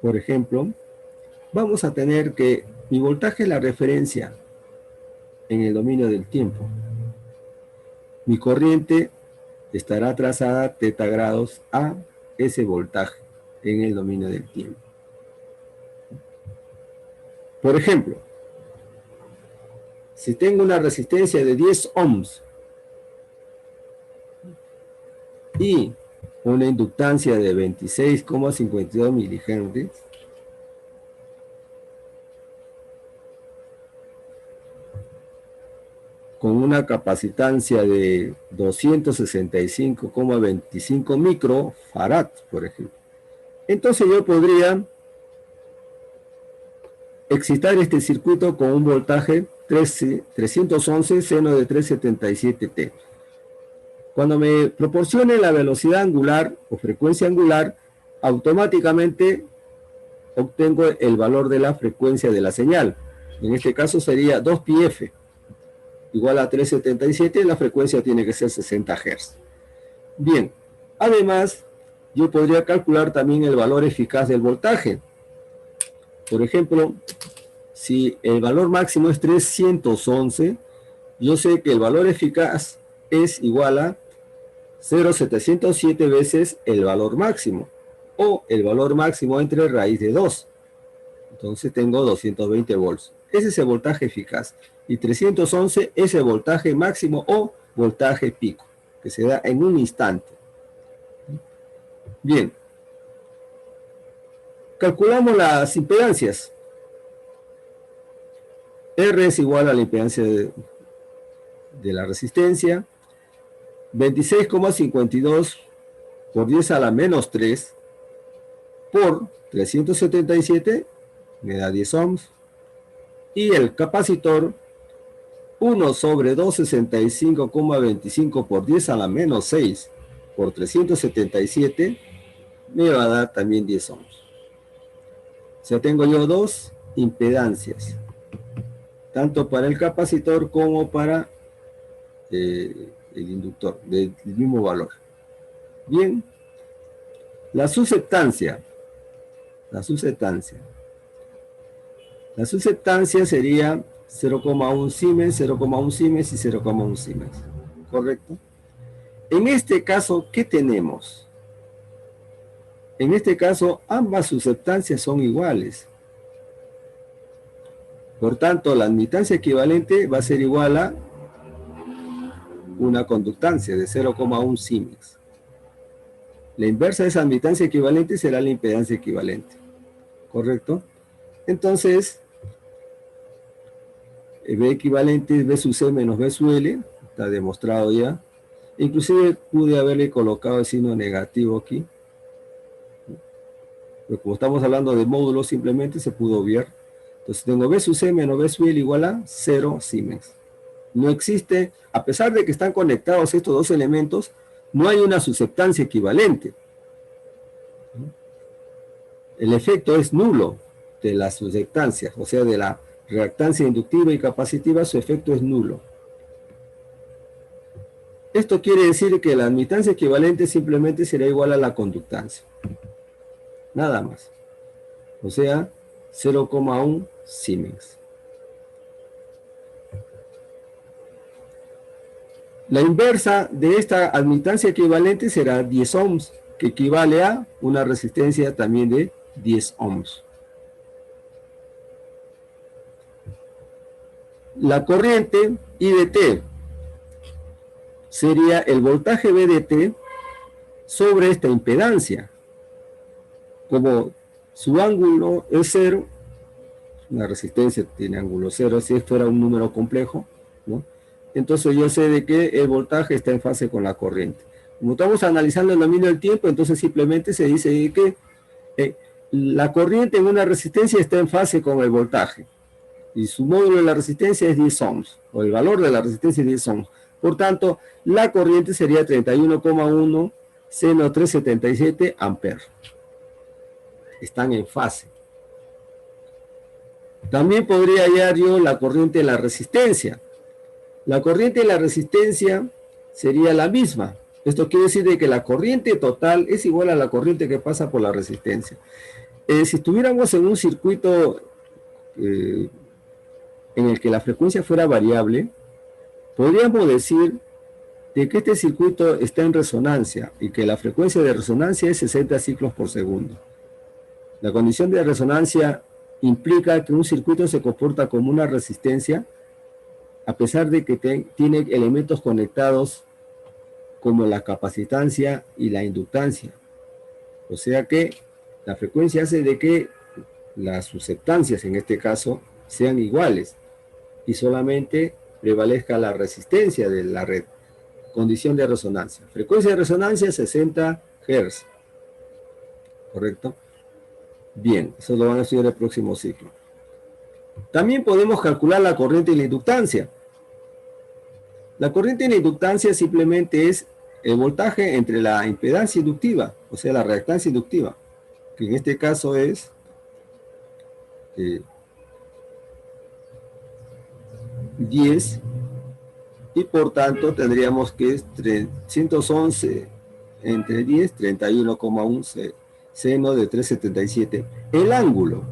por ejemplo, vamos a tener que mi voltaje es la referencia en el dominio del tiempo. Mi corriente estará atrasada θ grados a ese voltaje en el dominio del tiempo. Por ejemplo, si tengo una resistencia de 10 ohms y una inductancia de 26,52 milihenries, con una capacitancia de 265,25 microfarad, por ejemplo. Entonces yo podría excitar este circuito con un voltaje 311 seno de 377 T. Cuando me proporcione la velocidad angular o frecuencia angular, automáticamente obtengo el valor de la frecuencia de la señal. En este caso sería 2πf igual a 377, la frecuencia tiene que ser 60 Hz. Bien, además, yo podría calcular también el valor eficaz del voltaje. Por ejemplo, si el valor máximo es 311, yo sé que el valor eficaz es igual a 0,707 veces el valor máximo, o el valor máximo entre raíz de 2. Entonces tengo 220 volts. Ese es el voltaje eficaz. Y 311 es el voltaje máximo o voltaje pico, que se da en un instante. Bien. Calculamos las impedancias. R es igual a la impedancia de la resistencia. 26,52 por 10 a la menos 3 por 377 me da 10 ohms. Y el capacitor 1 sobre 265,25 por 10 a la menos 6 por 377 me va a dar también 10 ohms. O sea, tengo yo dos impedancias, tanto para el capacitor como para el inductor, del mismo valor. Bien, la susceptancia sería 0,1 Siemens, 0,1 Siemens y 0,1 Siemens, ¿correcto? En este caso, ¿qué tenemos? En este caso, ambas susceptancias son iguales. Por tanto, la admitancia equivalente va a ser igual a una conductancia de 0,1 Siemens. La inversa de esa admitancia equivalente será la impedancia equivalente, ¿correcto? Entonces, B equivalente es B sub C menos B sub L, está demostrado ya. Inclusive pude haberle colocado el signo negativo aquí, pero como estamos hablando de módulos, simplemente se pudo obviar. Entonces tengo B sub C menos B sub L igual a 0 Siemens. No existe, a pesar de que están conectados estos dos elementos, no hay una susceptancia equivalente. El efecto es nulo de las susceptancias, o sea, de la reactancia inductiva y capacitiva, su efecto es nulo. Esto quiere decir que la admitancia equivalente simplemente será igual a la conductancia. Nada más. O sea, 0,1 Siemens. La inversa de esta admitancia equivalente será 10 ohms, que equivale a una resistencia también de 10 ohms. La corriente IDT sería el voltaje VDT sobre esta impedancia. Como su ángulo es 0, una resistencia tiene ángulo 0, si esto era un número complejo, ¿no? Entonces yo sé de que el voltaje está en fase con la corriente. Como estamos analizando el dominio del tiempo, entonces simplemente se dice que la corriente en una resistencia está en fase con el voltaje. Y su módulo de la resistencia es 10 ohms, o el valor de la resistencia es 10 ohms. Por tanto, la corriente sería 31,1 seno 377 amperes. Están en fase. También podría hallar yo la corriente de la resistencia. La corriente de la resistencia sería la misma. Esto quiere decir de que la corriente total es igual a la corriente que pasa por la resistencia. Si estuviéramos en un circuito en el que la frecuencia fuera variable, podríamos decir de que este circuito está en resonancia y que la frecuencia de resonancia es 60 ciclos por segundo. La condición de resonancia implica que un circuito se comporta como una resistencia a pesar de que tiene elementos conectados como la capacitancia y la inductancia. O sea que la frecuencia hace de que las susceptancias, en este caso, sean iguales y solamente prevalezca la resistencia de la red. Condición de resonancia. Frecuencia de resonancia 60 Hz. ¿Correcto? Bien, eso lo van a estudiar el próximo ciclo. También podemos calcular la corriente y la inductancia. La corriente y la inductancia simplemente es el voltaje entre la impedancia inductiva, o sea, la reactancia inductiva, que en este caso es 10, y por tanto tendríamos que es 311 entre 10, 31,1 seno de 377. El ángulo,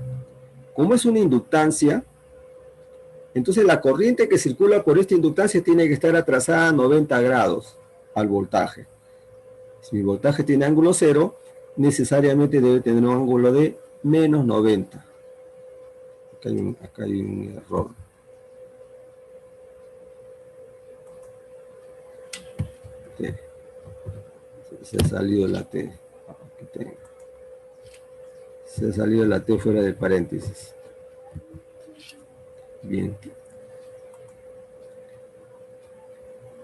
como es una inductancia, entonces la corriente que circula por esta inductancia tiene que estar atrasada a 90 grados al voltaje. Si mi voltaje tiene ángulo cero, necesariamente debe tener un ángulo de menos 90. Acá hay un error. Se ha salido la T. Se ha salido la T fuera del paréntesis. Bien.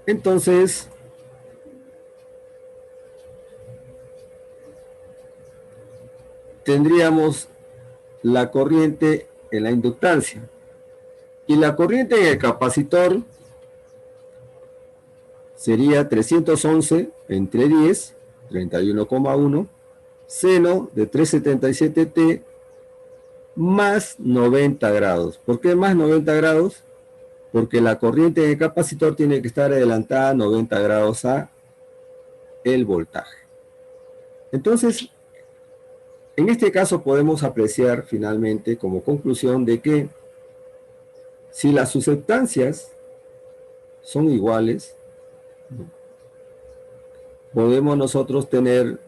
Entonces, tendríamos la corriente en la inductancia. Y la corriente en el capacitor sería 311 entre 10, 31,1, seno de 377T más 90 grados. ¿Por qué más 90 grados? Porque la corriente en el capacitor tiene que estar adelantada a 90 grados a el voltaje. Entonces, en este caso podemos apreciar finalmente como conclusión de que si las susceptancias son iguales, podemos nosotros tener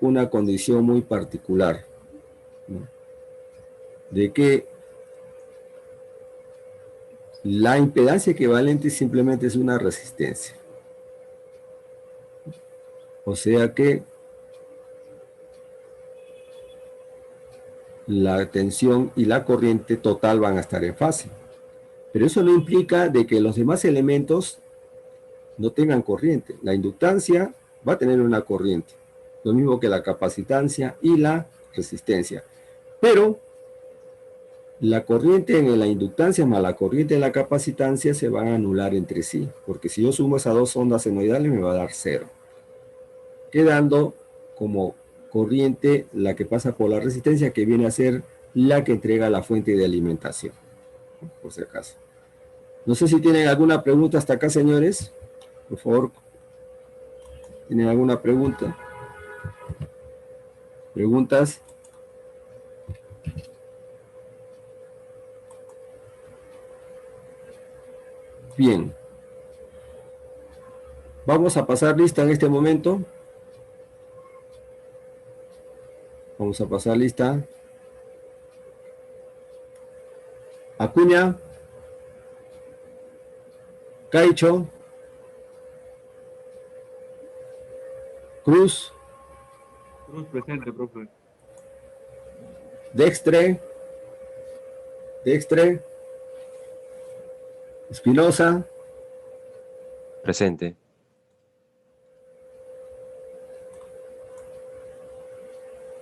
una condición muy particular, ¿no? De que la impedancia equivalente simplemente es una resistencia. O sea que la tensión y la corriente total van a estar en fase. Pero eso no implica de que los demás elementos no tengan corriente. La inductancia va a tener una corriente, lo mismo que la capacitancia y la resistencia. Pero la corriente en la inductancia más la corriente en la capacitancia se van a anular entre sí, porque si yo sumo esas dos ondas senoidales me va a dar cero, quedando como corriente la que pasa por la resistencia, que viene a ser la que entrega la fuente de alimentación, por si acaso. No sé si tienen alguna pregunta hasta acá, señores. Por favor, ¿tienen alguna pregunta? ¿Preguntas? Bien. Vamos a pasar lista en este momento. Vamos a pasar lista. Acuña. Caicho. Cruz. Cruz presente, profe. Dextre. Espinosa. Presente.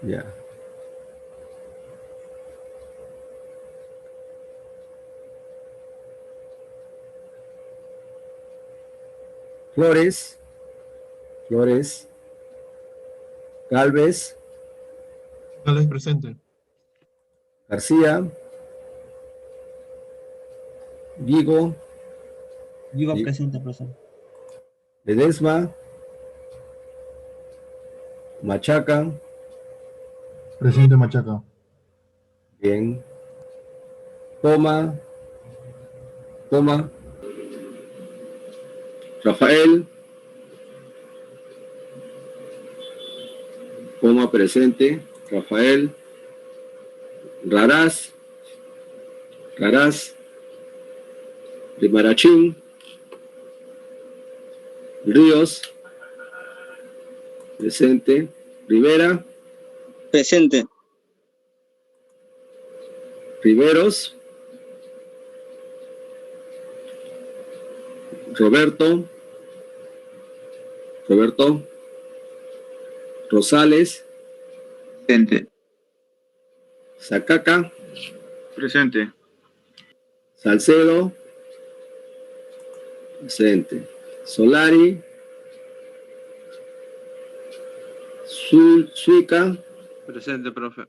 Ya. Flores. Galvez. Presente. García. Vigo. Vigo presente, profesor. Ledesma. Machaca. Presente, Machaca. Bien. Toma. Rafael. Toma presente. Rafael. Raraz. De Marachín. Ríos. Presente. Rivera. Presente. Riveros. Roberto. Rosales. Presente. Zacaca. Presente. Salcedo. Presente. Solari. Suica. Presente, profe.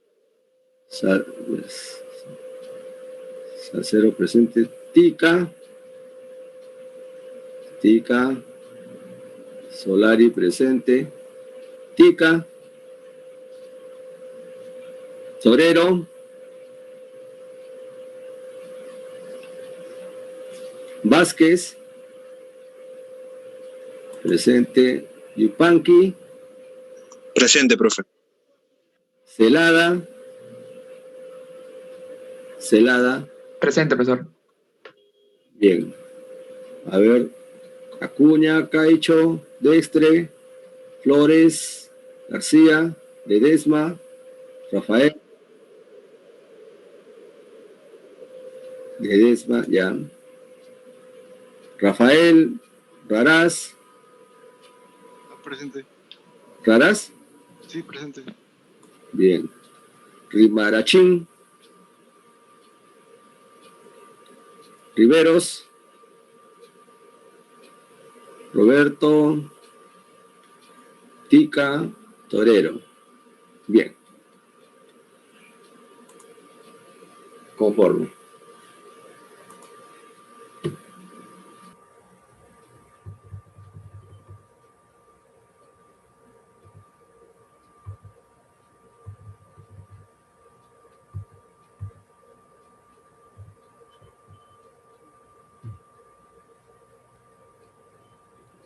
Salcero presente. Tica. Solari presente. Tica. Torero. Vázquez. Presente. Yupanqui. Presente, profe. Celada. Presente, profesor. Bien. A ver. Acuña, Caicho, Dextre, Flores, García, Ledesma, Rafael. Ledesma, ya. Rafael, Raraz. Presente. ¿Raraz? Sí, presente. Bien. Rimarachín. Riveros. Roberto. Tica. Torero. Bien. Conforme.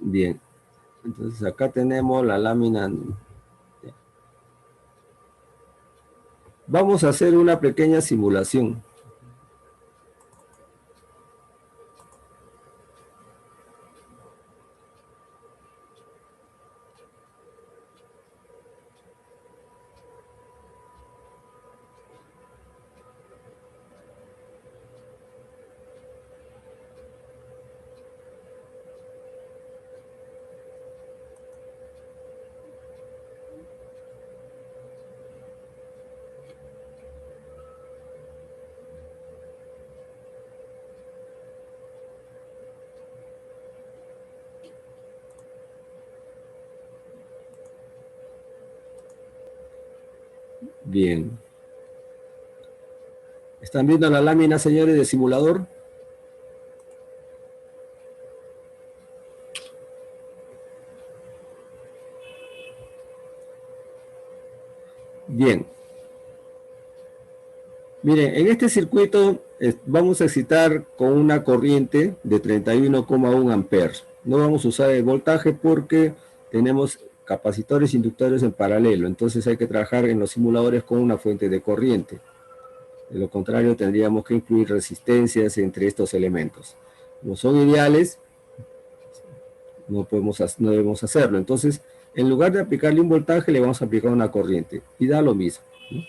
Bien. Entonces acá tenemos la lámina. Vamos a hacer una pequeña simulación. Bien. ¿Están viendo la lámina, señores, de simulador? Bien. Miren, en este circuito vamos a excitar con una corriente de 31,1 amperes. No vamos a usar el voltaje porque tenemos capacitores inductores en paralelo. Entonces hay que trabajar en los simuladores con una fuente de corriente. De lo contrario, tendríamos que incluir resistencias entre estos elementos. No son ideales, no debemos hacerlo. Entonces, en lugar de aplicarle un voltaje, le vamos a aplicar una corriente. Y da lo mismo, ¿no?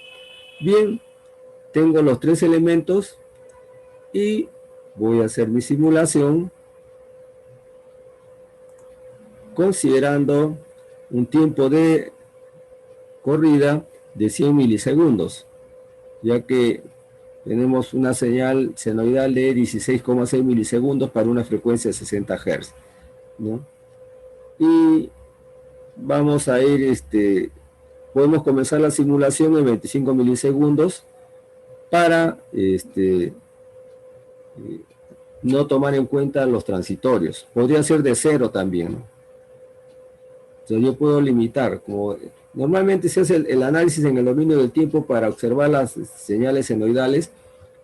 Bien, tengo los tres elementos y voy a hacer mi simulación considerando un tiempo de corrida de 100 milisegundos, ya que tenemos una señal senoidal de 16,6 milisegundos para una frecuencia de 60 Hz, ¿no? Y vamos a ir, podemos comenzar la simulación en 25 milisegundos para no tomar en cuenta los transitorios. Podría ser de 0 también, ¿no? O sea, yo puedo limitar, como normalmente se hace el análisis en el dominio del tiempo para observar las señales senoidales.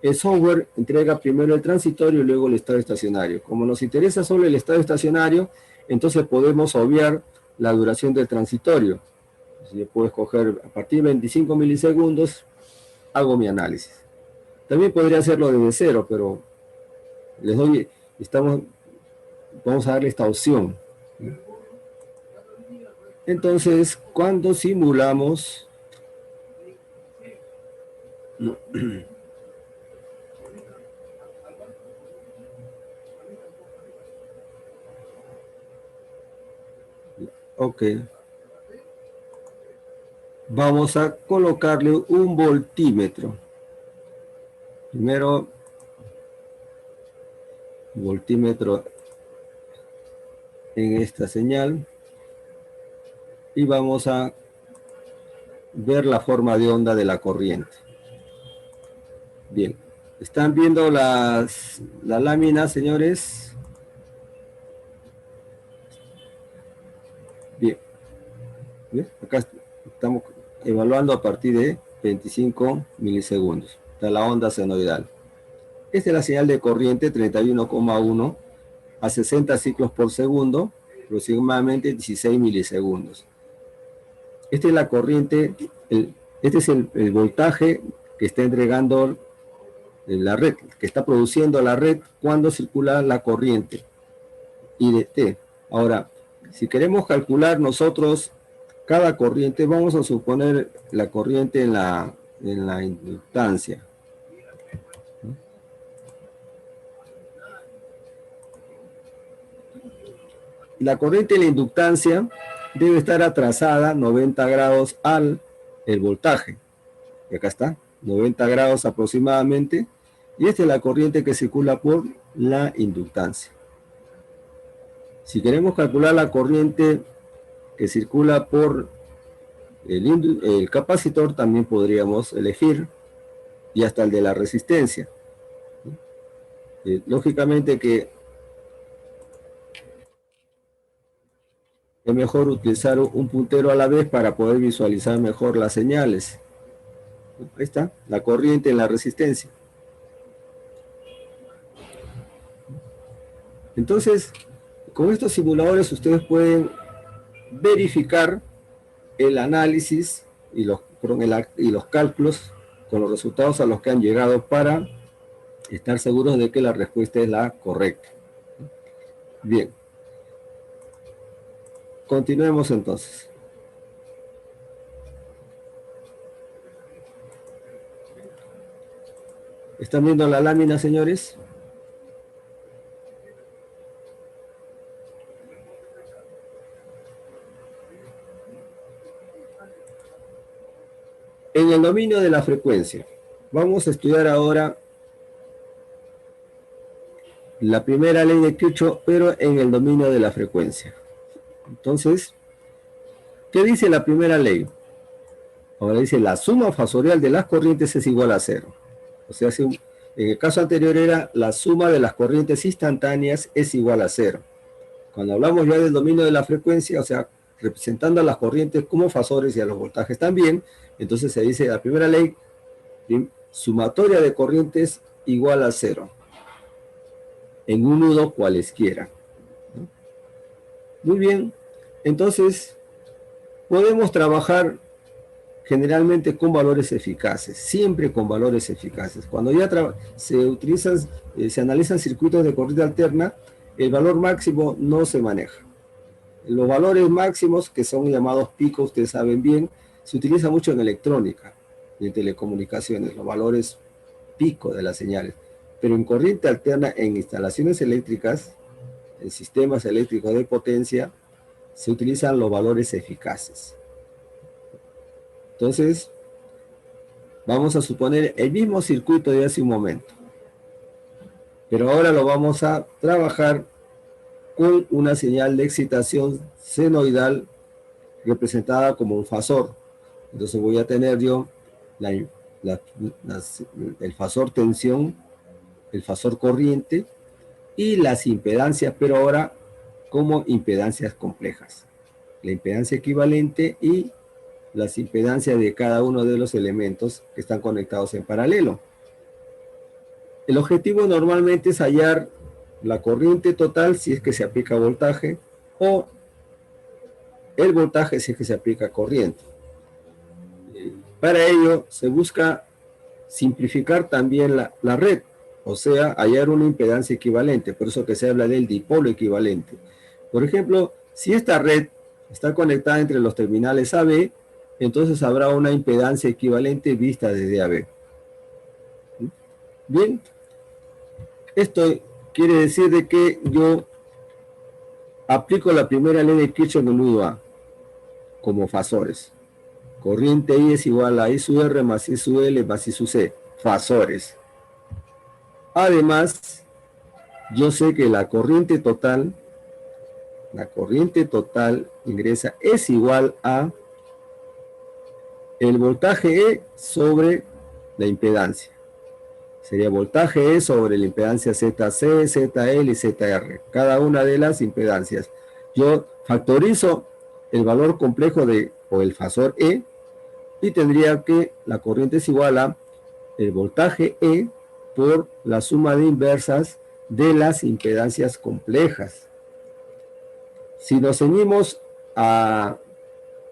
El software entrega primero el transitorio y luego el estado estacionario. Como nos interesa solo el estado estacionario, entonces podemos obviar la duración del transitorio. Entonces yo puedo escoger a partir de 25 milisegundos, hago mi análisis. También podría hacerlo desde 0, pero les doy, vamos a darle esta opción. Entonces, cuando simulamos, ok, vamos a colocarle un voltímetro. Primero, voltímetro en esta señal y vamos a ver la forma de onda de la corriente. Bien, ¿están viendo la lámina, señores? Bien. Bien, acá estamos evaluando a partir de 25 milisegundos. Está la onda senoidal. Esta es la señal de corriente 31,1 a 60 ciclos por segundo, aproximadamente 16 milisegundos. Esta es la corriente, este es el voltaje que está entregando la red, que está produciendo la red cuando circula la corriente IDT. Ahora, si queremos calcular nosotros cada corriente, vamos a suponer la corriente en la inductancia. La corriente de la inductancia debe estar atrasada 90 grados al voltaje. Y acá está, 90 grados aproximadamente. Y esta es la corriente que circula por la inductancia. Si queremos calcular la corriente que circula por el capacitor, también podríamos elegir, y hasta el de la resistencia. Lógicamente que es mejor utilizar un puntero a la vez para poder visualizar mejor las señales. Ahí está, la corriente en la resistencia. Entonces, con estos simuladores ustedes pueden verificar el análisis y los cálculos con los resultados a los que han llegado para estar seguros de que la respuesta es la correcta. Bien. Continuemos entonces. ¿Están viendo la lámina, señores? En el dominio de la frecuencia, vamos a estudiar ahora la primera ley de Kirchhoff, pero en el dominio de la frecuencia. Entonces, ¿qué dice la primera ley? Ahora dice, la suma fasorial de las corrientes es igual a cero. O sea, en el caso anterior era la suma de las corrientes instantáneas es igual a cero. Cuando hablamos ya del dominio de la frecuencia, o sea, representando a las corrientes como fasores y a los voltajes también, entonces se dice la primera ley, sumatoria de corrientes igual a cero, en un nudo cualesquiera. Muy bien, entonces podemos trabajar generalmente con valores eficaces, siempre con valores eficaces. Cuando ya se analizan circuitos de corriente alterna, el valor máximo no se maneja. Los valores máximos, que son llamados picos, ustedes saben bien, se utiliza mucho en electrónica y en telecomunicaciones, los valores pico de las señales. Pero en corriente alterna, en instalaciones eléctricas, en sistemas eléctricos de potencia, se utilizan los valores eficaces. Entonces, vamos a suponer el mismo circuito de hace un momento. Pero ahora lo vamos a trabajar con una señal de excitación senoidal representada como un fasor. Entonces voy a tener yo el fasor tensión, el fasor corriente y las impedancias, pero ahora como impedancias complejas. La impedancia equivalente y las impedancias de cada uno de los elementos que están conectados en paralelo. El objetivo normalmente es hallar la corriente total si es que se aplica voltaje o el voltaje si es que se aplica corriente. Para ello se busca simplificar también la red, o sea, hallar una impedancia equivalente, por eso que se habla del dipolo equivalente. Por ejemplo, si esta red está conectada entre los terminales AB, entonces habrá una impedancia equivalente vista desde AB. Bien, esto quiere decir de que yo aplico la primera ley de Kirchhoff en el nudo A como fasores. Corriente I es igual a I sub R más I sub L más I sub C. Fasores. Además, yo sé que la corriente total ingresa es igual a el voltaje E sobre la impedancia. Sería voltaje E sobre la impedancia ZC, ZL y ZR. Cada una de las impedancias. Yo factorizo el valor complejo o el fasor E y tendría que la corriente es igual a el voltaje E por la suma de inversas de las impedancias complejas. Si nos ceñimos a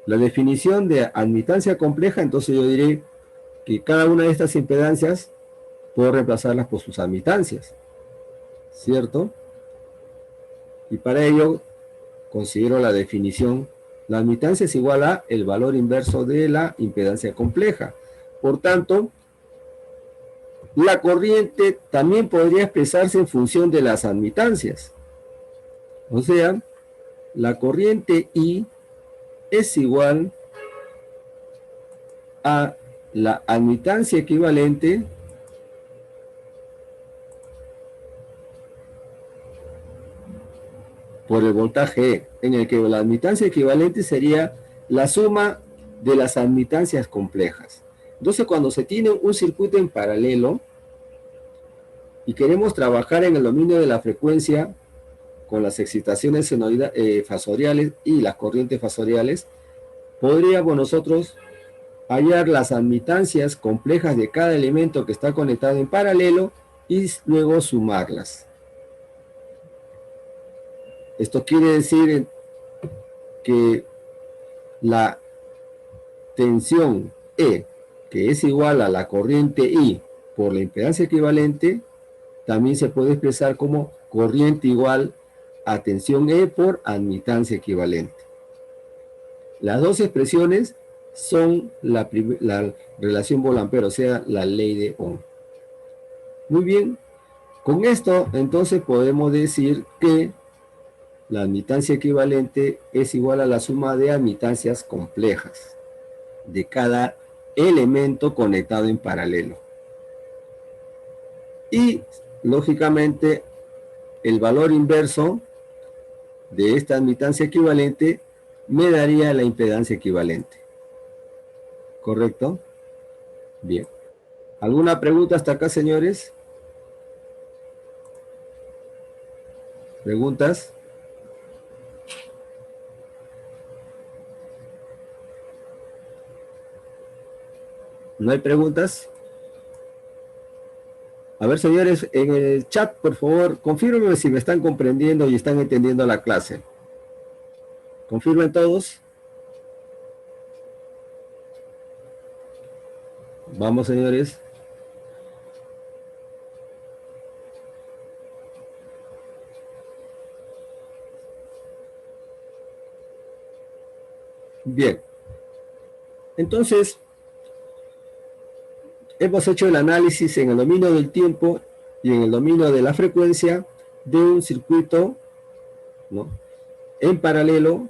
la definición de admitancia compleja, entonces yo diré que cada una de estas impedancias puedo reemplazarlas por sus admitancias, ¿cierto? Y para ello considero la definición. La admitancia es igual a el valor inverso de la impedancia compleja. Por tanto, la corriente también podría expresarse en función de las admitancias. O sea, la corriente I es igual a la admitancia equivalente por el voltaje E, en el que la admitancia equivalente sería la suma de las admitancias complejas. Entonces, cuando se tiene un circuito en paralelo y queremos trabajar en el dominio de la frecuencia con las excitaciones fasoriales y las corrientes fasoriales, podríamos nosotros hallar las admitancias complejas de cada elemento que está conectado en paralelo y luego sumarlas. Esto quiere decir que la tensión E, que es igual a la corriente I por la impedancia equivalente, también se puede expresar como corriente igual a tensión E por admitancia equivalente. Las dos expresiones son la relación Volt-Ampere, o sea, la ley de Ohm. Muy bien, con esto entonces podemos decir que la admitancia equivalente es igual a la suma de admitancias complejas de cada elemento conectado en paralelo. Y, lógicamente, el valor inverso de esta admitancia equivalente me daría la impedancia equivalente. ¿Correcto? Bien. ¿Alguna pregunta hasta acá, señores? ¿Preguntas? ¿No hay preguntas? A ver, señores, en el chat, por favor, confírmenme si me están comprendiendo y están entendiendo la clase. ¿Confirmen todos? Vamos, señores. Bien. Entonces, hemos hecho el análisis en el dominio del tiempo y en el dominio de la frecuencia de un circuito, ¿no?, en paralelo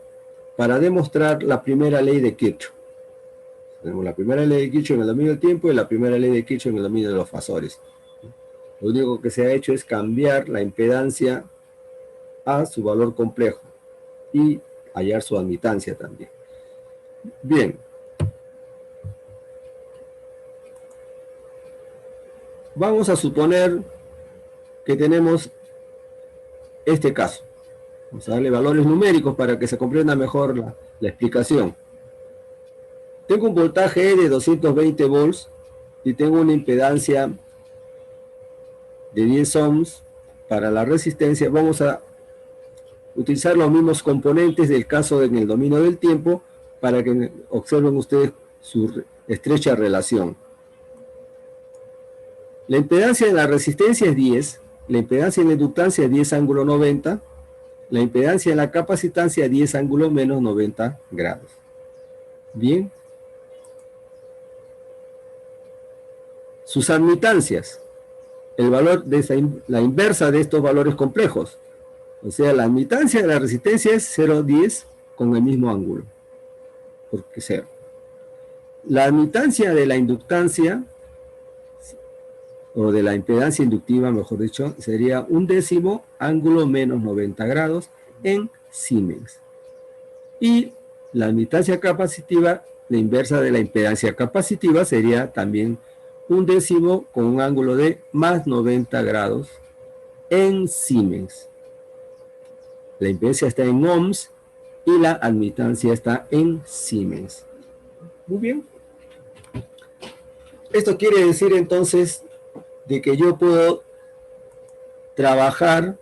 para demostrar la primera ley de Kirchhoff. Tenemos la primera ley de Kirchhoff en el dominio del tiempo y la primera ley de Kirchhoff en el dominio de los fasores. Lo único que se ha hecho es cambiar la impedancia a su valor complejo y hallar su admitancia también. Bien. Vamos a suponer que tenemos este caso. Vamos a darle valores numéricos para que se comprenda mejor la explicación. Tengo un voltaje de 220 volts y tengo una impedancia de 10 ohms. Para la resistencia vamos a utilizar los mismos componentes del caso en el dominio del tiempo para que observen ustedes su estrecha relación. La impedancia de la resistencia es 10, la impedancia de la inductancia es 10 ángulo 90, la impedancia de la capacitancia es 10 ángulo menos 90 grados. Bien. Sus admitancias, el valor de la inversa de estos valores complejos. O sea, la admitancia de la resistencia es 0,10 con el mismo ángulo, porque 0. La admitancia de la inductancia, o de la impedancia inductiva, mejor dicho, sería 1/10 ángulo menos 90 grados en Siemens. Y la admitancia capacitiva la inversa de la impedancia capacitiva sería también 1/10 con un ángulo de más 90 grados en Siemens. La impedancia está en ohms y la admitancia está en Siemens. Muy bien. Esto quiere decir entonces de que yo puedo trabajar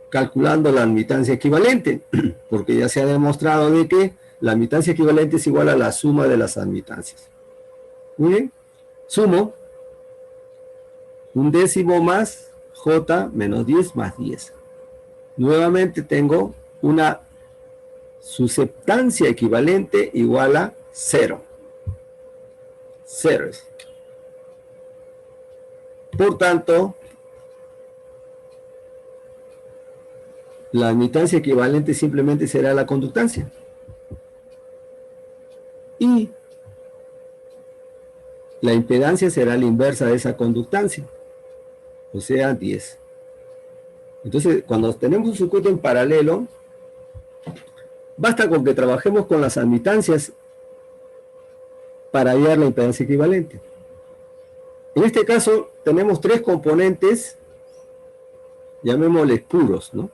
calculando la admitancia equivalente, porque ya se ha demostrado de que la admitancia equivalente es igual a la suma de las admitancias. Muy bien. Sumo 1/10 más J menos 10 más 10. Nuevamente tengo una susceptancia equivalente igual a 0. 0 es. Por tanto, la admitancia equivalente simplemente será la conductancia. Y la impedancia será la inversa de esa conductancia, o sea, 10. Entonces, cuando tenemos un circuito en paralelo, basta con que trabajemos con las admitancias para hallar la impedancia equivalente. En este caso, tenemos 3 componentes, llamémosles puros, ¿no?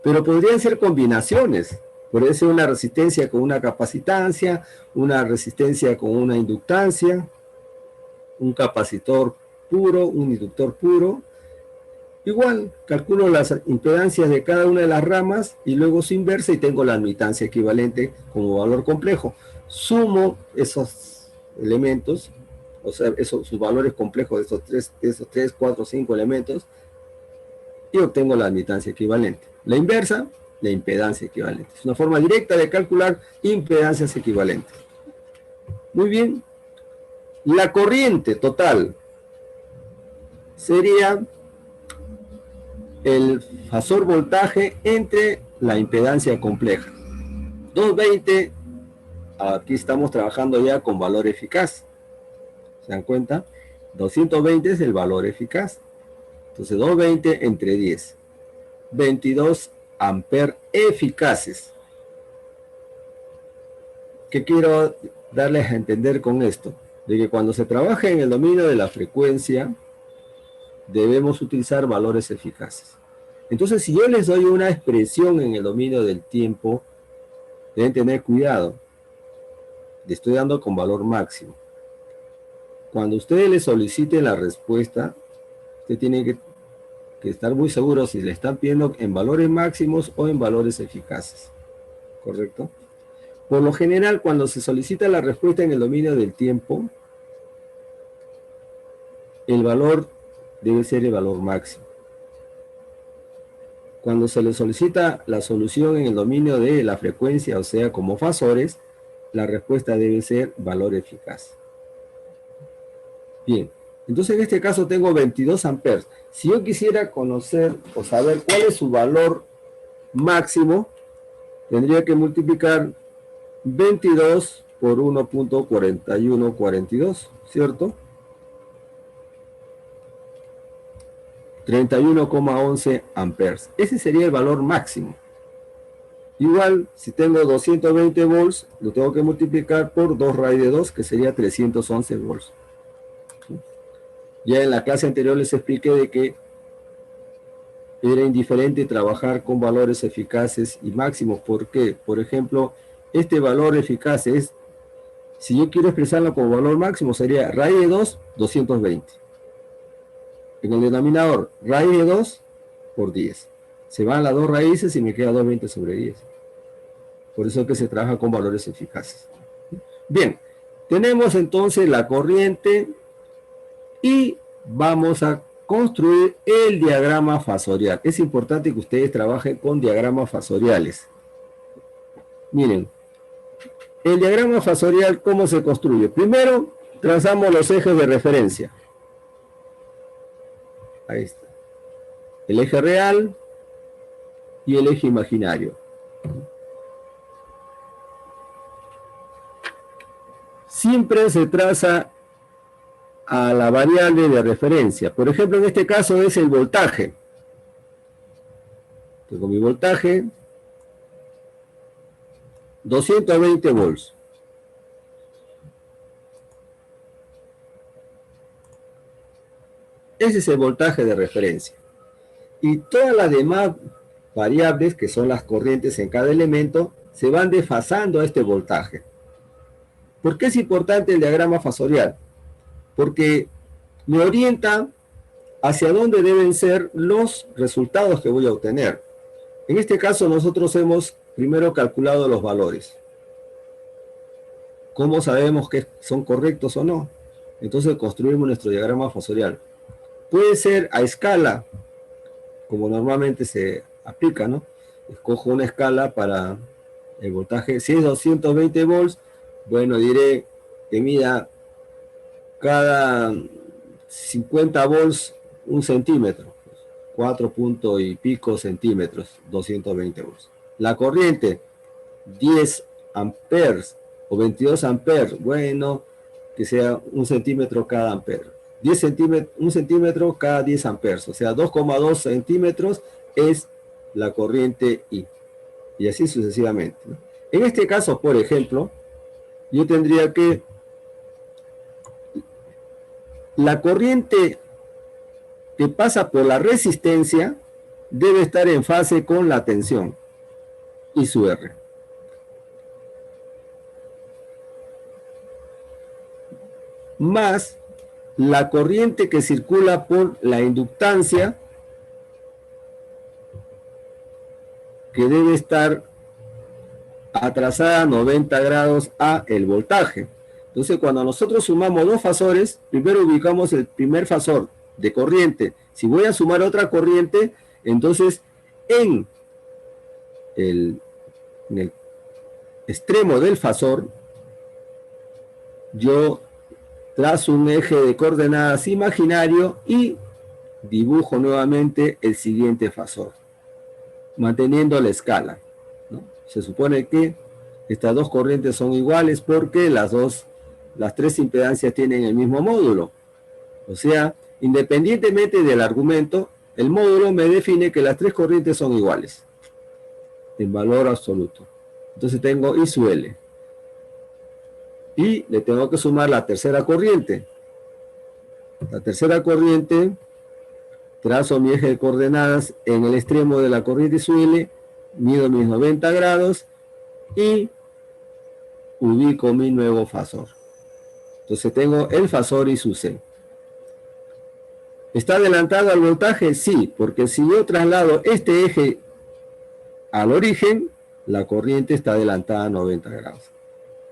Pero podrían ser combinaciones. Podría ser una resistencia con una capacitancia, una resistencia con una inductancia, un capacitor puro, un inductor puro. Igual, calculo las impedancias de cada una de las ramas y luego su inversa y tengo la admitancia equivalente como valor complejo. Sumo esos elementos, o sea, sus valores complejos de esos 3, 4, 5 elementos y obtengo la admitancia equivalente. La inversa, la impedancia equivalente. Es una forma directa de calcular impedancias equivalentes. Muy bien. La corriente total sería el fasor voltaje entre la impedancia compleja. 220, aquí estamos trabajando ya con valor eficaz. ¿Se dan cuenta? 220 es el valor eficaz. Entonces 220 entre 10. 22 amperes eficaces. ¿Qué quiero darles a entender con esto? De que cuando se trabaja en el dominio de la frecuencia, debemos utilizar valores eficaces. Entonces, si yo les doy una expresión en el dominio del tiempo, deben tener cuidado. Le estoy dando con valor máximo. Cuando ustedes le soliciten la respuesta, usted tiene que estar muy seguro si le están pidiendo en valores máximos o en valores eficaces. ¿Correcto? Por lo general, cuando se solicita la respuesta en el dominio del tiempo, el valor debe ser el valor máximo. Cuando se le solicita la solución en el dominio de la frecuencia, o sea, como fasores, la respuesta debe ser valor eficaz. Bien, entonces en este caso tengo 22 amperes. Si yo quisiera conocer o saber cuál es su valor máximo, tendría que multiplicar 22 por 1.4142, ¿cierto? 31,11 amperes. Ese sería el valor máximo. Igual, si tengo 220 volts, lo tengo que multiplicar por 2 raíz de 2, que sería 311 volts. Ya en la clase anterior les expliqué de que era indiferente trabajar con valores eficaces y máximos. ¿Por qué? Por ejemplo, este valor eficaz es, si yo quiero expresarlo como valor máximo, sería raíz de 2, 220. En el denominador, raíz de 2 por 10. Se van las dos raíces y me queda 220 sobre 10. Por eso es que se trabaja con valores eficaces. Bien, tenemos entonces la corriente y vamos a construir el diagrama fasorial. Es importante que ustedes trabajen con diagramas fasoriales. Miren, el diagrama fasorial, ¿cómo se construye? Primero, trazamos los ejes de referencia. Ahí está. El eje real y el eje imaginario. Siempre se traza a la variable de referencia. Por ejemplo, en este caso es el voltaje. Tengo mi voltaje, 220 volts. Ese es el voltaje de referencia. Y todas las demás variables, que son las corrientes en cada elemento, se van desfasando a este voltaje. ¿Por qué es importante el diagrama fasorial? Porque me orienta hacia dónde deben ser los resultados que voy a obtener. En este caso nosotros hemos primero calculado los valores. ¿Cómo sabemos que son correctos o no? Entonces construimos nuestro diagrama fasorial. Puede ser a escala, como normalmente se aplica, ¿no? Escojo una escala para el voltaje. Si es 220 volts, bueno, diré que mida cada 50 volts 1 centímetro. 4 punto y pico centímetros, 220 volts. La corriente, 10 amperes o 22 amperes, bueno, que sea 1 centímetro cada ampere. 1 centímetro cada 10 amperes, o sea, 2,2 centímetros es la corriente I. Y así sucesivamente, ¿no? En este caso, por ejemplo, yo tendría que la corriente que pasa por la resistencia debe estar en fase con la tensión, I sub R. Más la corriente que circula por la inductancia, que debe estar atrasada 90 grados a el voltaje. Entonces, cuando nosotros sumamos dos fasores, primero ubicamos el primer fasor de corriente. Si voy a sumar otra corriente, entonces en el extremo del fasor, yo trazo un eje de coordenadas imaginario y dibujo nuevamente el siguiente fasor, manteniendo la escala, ¿no? Se supone que estas dos corrientes son iguales porque las tres impedancias tienen el mismo módulo. O sea, independientemente del argumento, el módulo me define que las tres corrientes son iguales en valor absoluto. Entonces tengo I sub L. Y le tengo que sumar la tercera corriente. La tercera corriente, trazo mi eje de coordenadas en el extremo de la corriente I sub L, mido mis 90 grados y ubico mi nuevo fasor. Entonces tengo el fasor I sub C. ¿Está adelantado al voltaje? Sí, porque si yo traslado este eje al origen, la corriente está adelantada a 90 grados.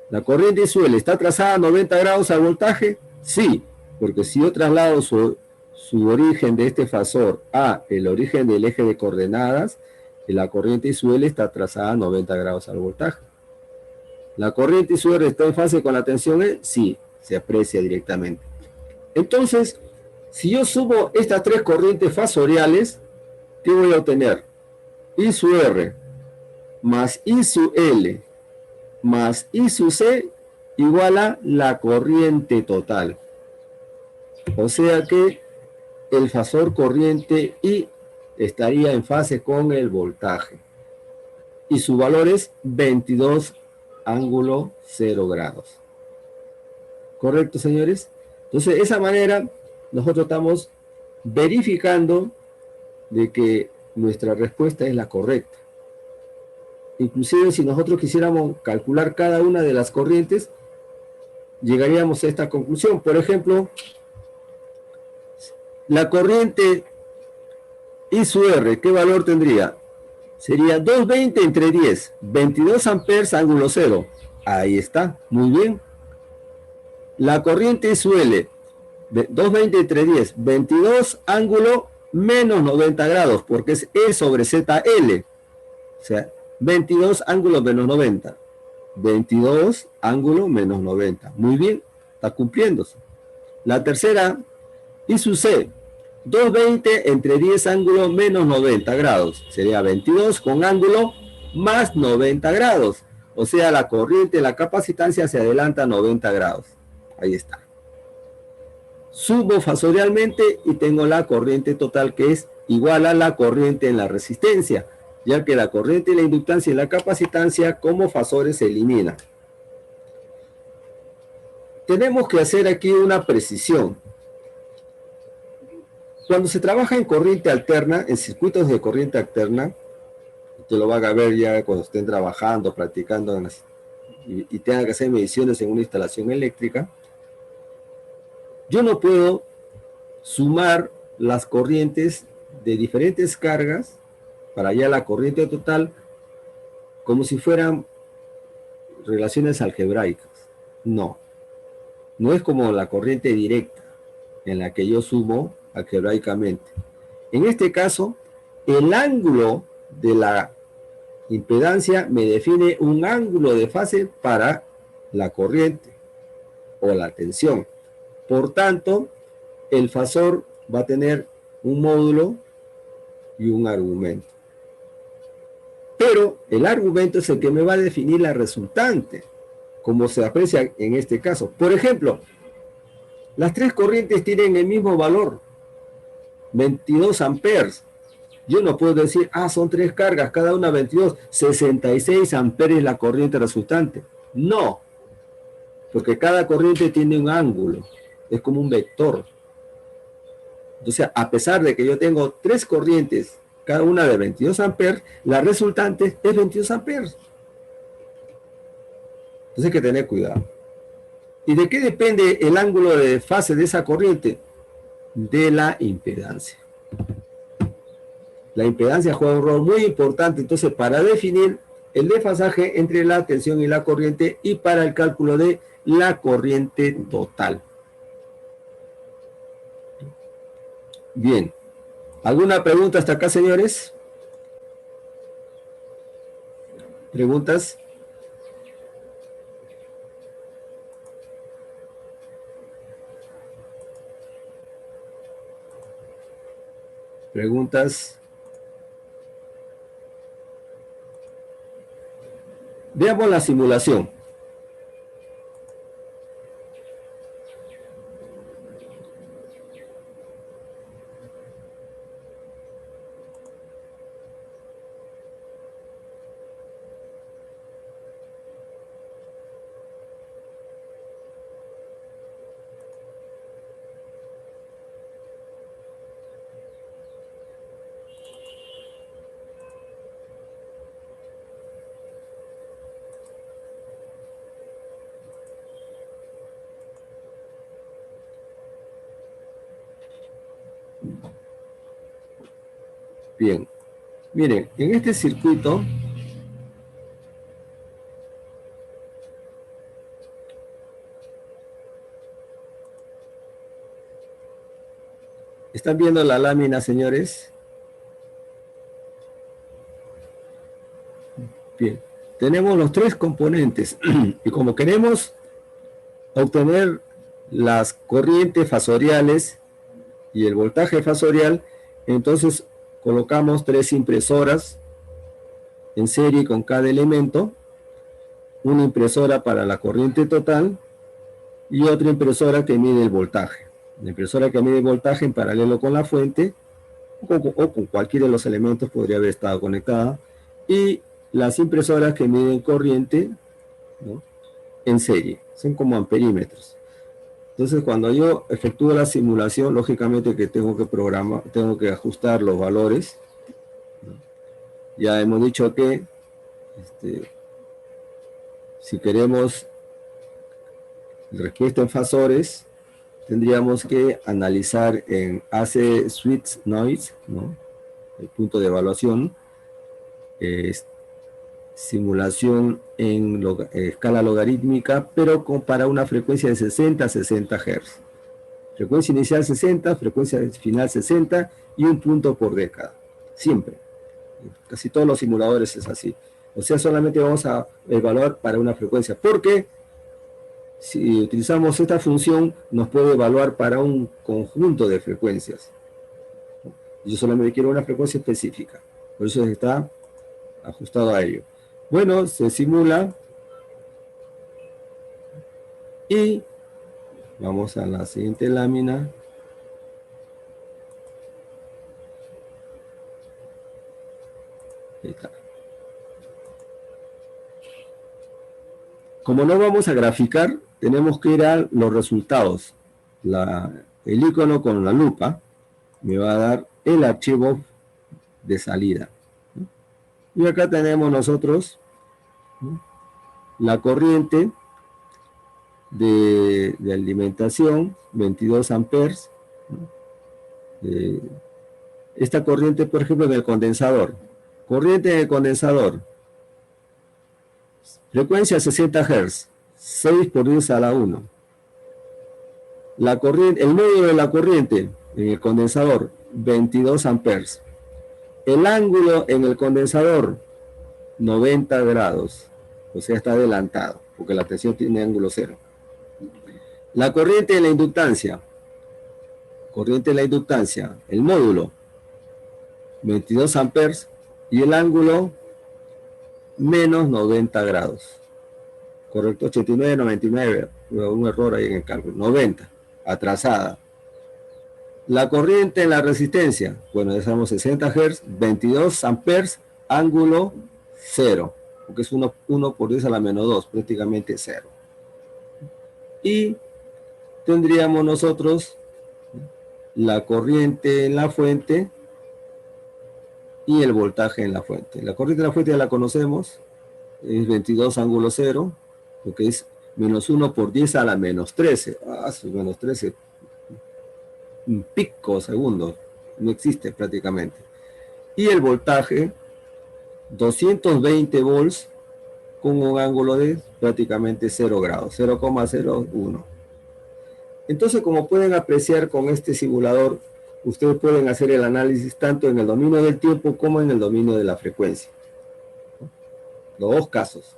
¿La corriente I sub L está trazada a 90 grados al voltaje? Sí, porque si yo traslado su origen de este fasor a el origen del eje de coordenadas, la corriente I sub L está trazada a 90 grados al voltaje. ¿La corriente I sub R está en fase con la tensión E? Sí, se aprecia directamente. Entonces, si yo sumo estas tres corrientes fasoriales, ¿qué voy a obtener? I sub R más I sub L más I sub C igual a la corriente total. O sea que el fasor corriente I estaría en fase con el voltaje. Y su valor es 22 ángulo 0 grados. ¿Correcto, señores? Entonces, de esa manera, nosotros estamos verificando de que nuestra respuesta es la correcta. Inclusive, si nosotros quisiéramos calcular cada una de las corrientes, llegaríamos a esta conclusión. Por ejemplo, la corriente I sub R, ¿qué valor tendría? Sería 220 entre 10, 22 amperes ángulo 0. Ahí está, muy bien. La corriente I sub L, 220 entre 10, 22 ángulo menos 90 grados, porque es E sobre ZL. O sea, 22 ángulo menos 90. 22 ángulo menos 90. Muy bien, está cumpliéndose. La tercera, I sub C, 220 entre 10 ángulo menos 90 grados. Sería 22 con ángulo más 90 grados. O sea, la corriente, la capacitancia se adelanta a 90 grados. Ahí está. Subo fasorialmente y tengo la corriente total, que es igual a la corriente en la resistencia, ya que la corriente, la inductancia y la capacitancia como fasores se eliminan. Tenemos que hacer aquí una precisión. Cuando se trabaja en corriente alterna, en circuitos de corriente alterna, usted lo van a ver ya cuando estén trabajando, practicando y tengan que hacer mediciones en una instalación eléctrica, yo no puedo sumar las corrientes de diferentes cargas para allá la corriente total como si fueran relaciones algebraicas. No, no es como la corriente directa en la que yo sumo algebraicamente. En este caso, el ángulo de la impedancia me define un ángulo de fase para la corriente o la tensión. Por tanto, el fasor va a tener un módulo y un argumento. Pero el argumento es el que me va a definir la resultante, como se aprecia en este caso. Por ejemplo, las tres corrientes tienen el mismo valor, 22 amperes. Yo no puedo decir, son tres cargas, cada una 22, 66 amperes la corriente resultante. No, porque cada corriente tiene un ángulo, es como un vector. Entonces, a pesar de que yo tengo tres corrientes, cada una de 22 amperes, la resultante es 22 amperes. Entonces hay que tener cuidado. ¿Y de qué depende el ángulo de fase de esa corriente? De la impedancia. La impedancia juega un rol muy importante, entonces, para definir el desfasaje entre la tensión y la corriente y para el cálculo de la corriente total. Bien. ¿Alguna pregunta hasta acá, señores? ¿Preguntas? ¿Preguntas? Veamos la simulación. Bien, miren, en este circuito ¿están viendo la lámina, señores? Bien, tenemos los tres componentes y como queremos obtener las corrientes fasoriales y el voltaje fasorial, entonces colocamos tres impresoras en serie con cada elemento, una impresora para la corriente total y otra impresora que mide el voltaje. La impresora que mide el voltaje en paralelo con la fuente o con cualquiera de los elementos podría haber estado conectada, y las impresoras que miden corriente, ¿no?, en serie, son como amperímetros. Entonces, cuando yo efectúo la simulación, lógicamente que tengo que ajustar los valores. Ya hemos dicho que si queremos respuesta en fasores, tendríamos que analizar en AC Switch Noise, ¿no?, el punto de evaluación, simulación en escala logarítmica, pero para una frecuencia de 60 a 60 Hz. Frecuencia inicial 60, frecuencia final 60 y un punto por década. Siempre. Casi todos los simuladores es así. O sea, solamente vamos a evaluar para una frecuencia, porque si utilizamos esta función, nos puede evaluar para un conjunto de frecuencias. Yo solamente quiero una frecuencia específica. Por eso está ajustado a ello. Bueno, se simula y vamos a la siguiente lámina. Ahí está. Como no vamos a graficar, tenemos que ir a los resultados. El icono con la lupa. me va a dar el archivo de salida. Y acá tenemos nosotros la corriente de alimentación, 22 amperes. Esta corriente, por ejemplo, en el condensador. Corriente en el condensador. Frecuencia 60 Hz, 6 por 10 a la 1. La corriente, el módulo de la corriente en el condensador, 22 amperes. El ángulo en el condensador, 90 grados. O sea, está adelantado, porque la tensión tiene ángulo cero. La corriente en la inductancia. Corriente en la inductancia. El módulo, 22 amperes. Y el ángulo, menos 90 grados. Correcto, 89, 99. Un error ahí en el cálculo. 90, atrasada. La corriente en la resistencia, bueno, ya sabemos 60 Hz, 22 amperes, ángulo 0, porque es 1 por 10 a la menos 2, prácticamente 0. Y tendríamos nosotros la corriente en la fuente y el voltaje en la fuente. La corriente en la fuente ya la conocemos, es 22 ángulo 0, lo que es menos 1 por 10 a la menos 13. Menos 13. Un pico segundo, no existe prácticamente. Y el voltaje, 220 volts con un ángulo de prácticamente 0 grados, 0,01. Entonces, como pueden apreciar con este simulador, ustedes pueden hacer el análisis tanto en el dominio del tiempo como en el dominio de la frecuencia. Los dos casos.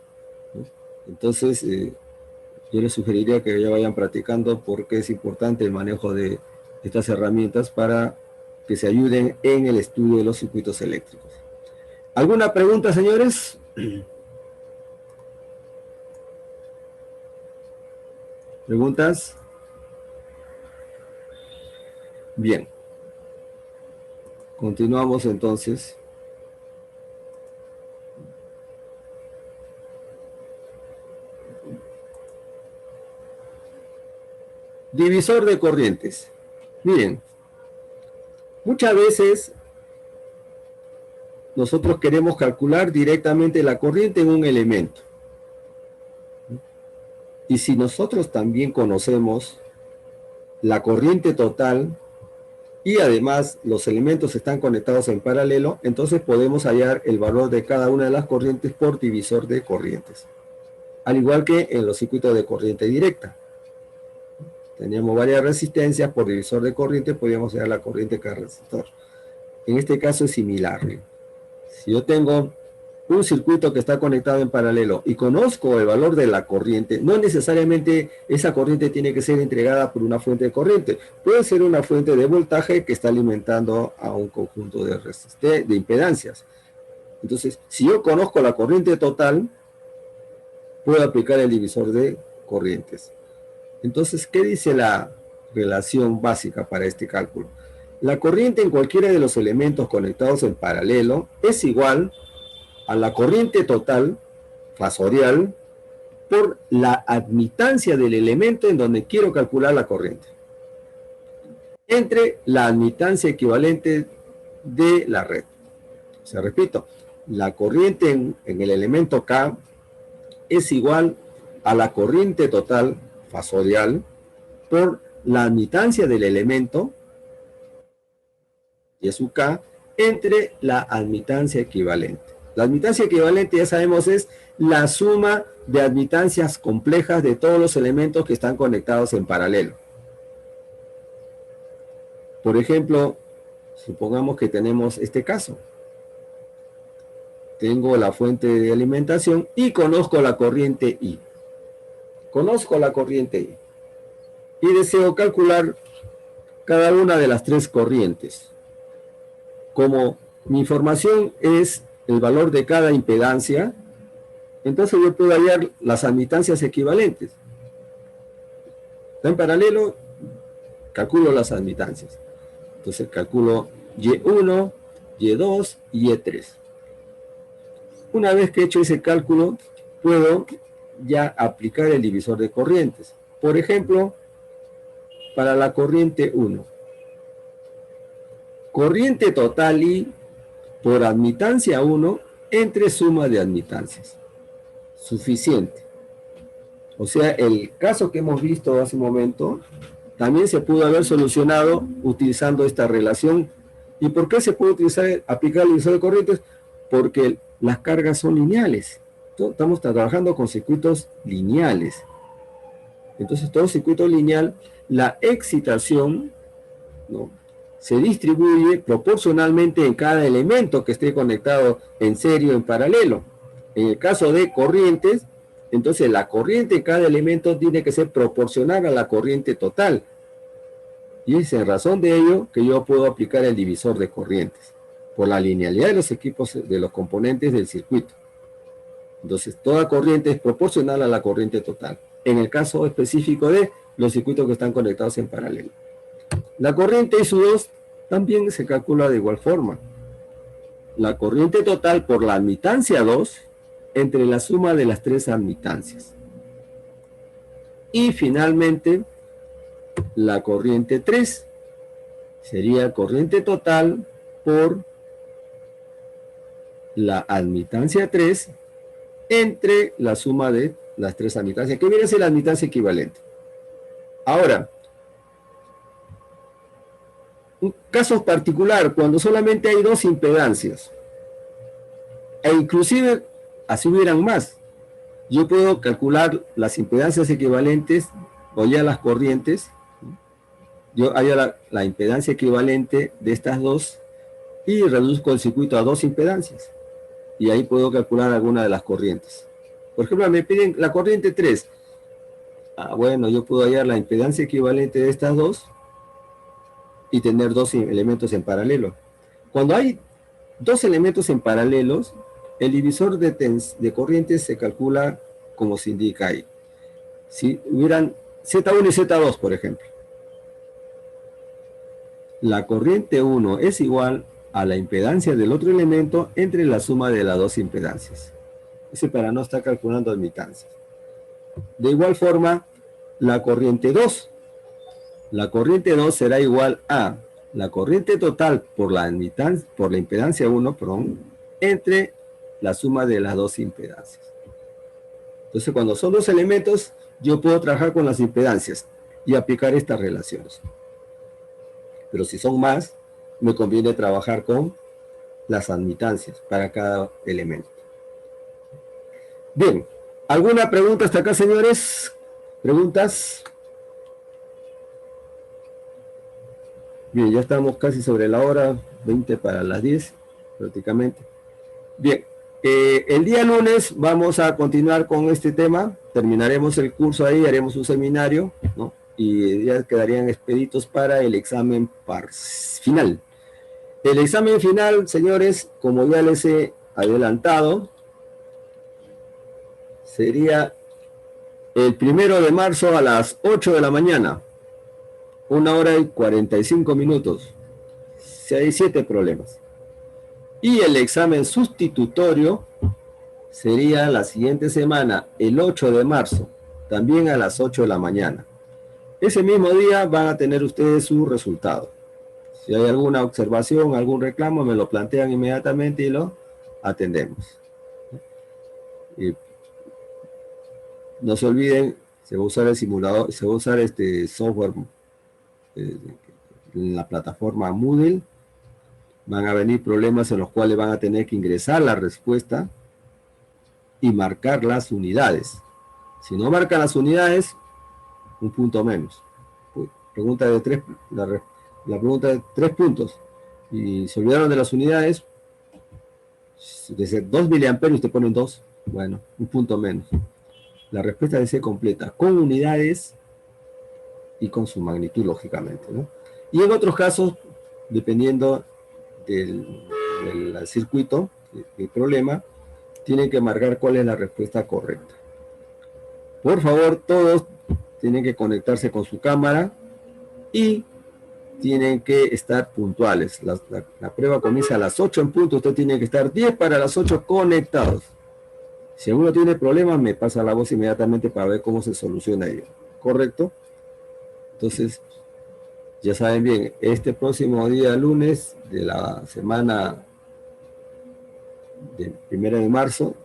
Entonces, yo les sugeriría que ya vayan practicando porque es importante el manejo de estas herramientas para que se ayuden en el estudio de los circuitos eléctricos. ¿Alguna pregunta, señores? ¿Preguntas? Bien. Continuamos entonces. Divisor de corrientes. Miren, muchas veces nosotros queremos calcular directamente la corriente en un elemento. Y si nosotros también conocemos la corriente total y además los elementos están conectados en paralelo, entonces podemos hallar el valor de cada una de las corrientes por divisor de corrientes. Al igual que en los circuitos de corriente directa. Teníamos varias resistencias, por divisor de corriente podíamos hallar la corriente cada resistor. En este caso es similar. Si yo tengo un circuito que está conectado en paralelo y conozco el valor de la corriente, no necesariamente esa corriente tiene que ser entregada por una fuente de corriente. Puede ser una fuente de voltaje que está alimentando a un conjunto de impedancias. Entonces, si yo conozco la corriente total, puedo aplicar el divisor de corrientes. Entonces, ¿qué dice la relación básica para este cálculo? La corriente en cualquiera de los elementos conectados en paralelo es igual a la corriente total fasorial por la admitancia del elemento en donde quiero calcular la corriente, entre la admitancia equivalente de la red. O sea, repito, la corriente en el elemento K es igual a la corriente total fasorial por la admitancia del elemento, y es su K, entre la admitancia equivalente. La admitancia equivalente, ya sabemos, es la suma de admitancias complejas de todos los elementos que están conectados en paralelo. Por ejemplo, supongamos que tenemos este caso. Tengo la fuente de alimentación y conozco la corriente I. Conozco la corriente I. Y deseo calcular cada una de las tres corrientes. Como mi información es el valor de cada impedancia, entonces yo puedo hallar las admitancias equivalentes. Está en paralelo, calculo las admitancias. Entonces calculo Y1, Y2 y Y3. Una vez que he hecho ese cálculo, puedo ya aplicar el divisor de corrientes. Por ejemplo, para la corriente 1. corriente total I por admitancia 1 entre suma de admitancias. Suficiente. O sea, el caso que hemos visto hace un momento también se pudo haber solucionado utilizando esta relación. ¿Y por qué se puede aplicar el divisor de corrientes? Porque las cargas son lineales. Estamos trabajando con circuitos lineales. Entonces, todo circuito lineal, la excitación, ¿no?, se distribuye proporcionalmente en cada elemento que esté conectado en serie o en paralelo. En el caso de corrientes, entonces la corriente en cada elemento tiene que ser proporcional a la corriente total. Y es en razón de ello que yo puedo aplicar el divisor de corrientes, por la linealidad de los equipos, de los componentes del circuito. Entonces, toda corriente es proporcional a la corriente total. En el caso específico de los circuitos que están conectados en paralelo. La corriente I2 también se calcula de igual forma. La corriente total por la admitancia 2 entre la suma de las 3 admitancias. Y finalmente, la corriente 3 sería corriente total por la admitancia 3 entre la suma de las 3 admitancias, que viene a ser la admitancia equivalente. Ahora, un caso particular, cuando solamente hay 2 impedancias, e inclusive así hubieran más, yo puedo calcular las impedancias equivalentes, o ya las corrientes, yo hallo la impedancia equivalente de estas dos, y reduzco el circuito a 2 impedancias, y ahí puedo calcular alguna de las corrientes. Por ejemplo, me piden la corriente 3, bueno, yo puedo hallar la impedancia equivalente de estas dos, y tener 2 elementos en paralelo. Cuando hay 2 elementos en paralelos, el divisor de corrientes se calcula como se indica ahí. Si hubieran Z1 y Z2, por ejemplo, la corriente 1 es igual a la impedancia del otro elemento entre la suma de las 2 impedancias. Ese para no estar calculando admitancias. De igual forma, la corriente 2. La corriente 2 será igual a la corriente total por la impedancia 1, entre la suma de las 2 impedancias. Entonces, cuando son 2 elementos, yo puedo trabajar con las impedancias y aplicar estas relaciones. Pero si son más, me conviene trabajar con las admitancias para cada elemento. Bien, ¿alguna pregunta hasta acá, señores? ¿Preguntas? Bien, ya estamos casi sobre la hora, 20 para las 10, prácticamente. Bien, el día lunes vamos a continuar con este tema, terminaremos el curso ahí, haremos un seminario, ¿no? Y ya quedarían expeditos para el examen final. El examen final, señores, como ya les he adelantado, sería el 1 de marzo a las 8 de la mañana. 1 hora y 45 minutos. Si hay 7 problemas. Y el examen sustitutorio sería la siguiente semana, el 8 de marzo, también a las 8 de la mañana. Ese mismo día van a tener ustedes su resultado. Si hay alguna observación, algún reclamo, me lo plantean inmediatamente y lo atendemos. Y no se olviden, se va a usar el simulador, se va a usar este software en la plataforma Moodle. Van a venir problemas en los cuales van a tener que ingresar la respuesta y marcar las unidades. Si no marcan las unidades, un punto menos. Pregunta de 3, la pregunta de 3 puntos. Y se olvidaron de las unidades, desde 2 miliamperios te ponen 2, bueno, un punto menos. La respuesta debe ser completa, con unidades y con su magnitud, lógicamente, ¿no? Y en otros casos, dependiendo del circuito, del problema, tienen que marcar cuál es la respuesta correcta. Por favor, todos tienen que conectarse con su cámara y tienen que estar puntuales. La prueba comienza a las 8 en punto, usted tiene que estar 10 para las 8 conectados. Si alguno tiene problemas, me pasa la voz inmediatamente para ver cómo se soluciona ello. ¿Correcto? Entonces, Ya saben bien, este próximo día lunes de la semana del 1 de marzo,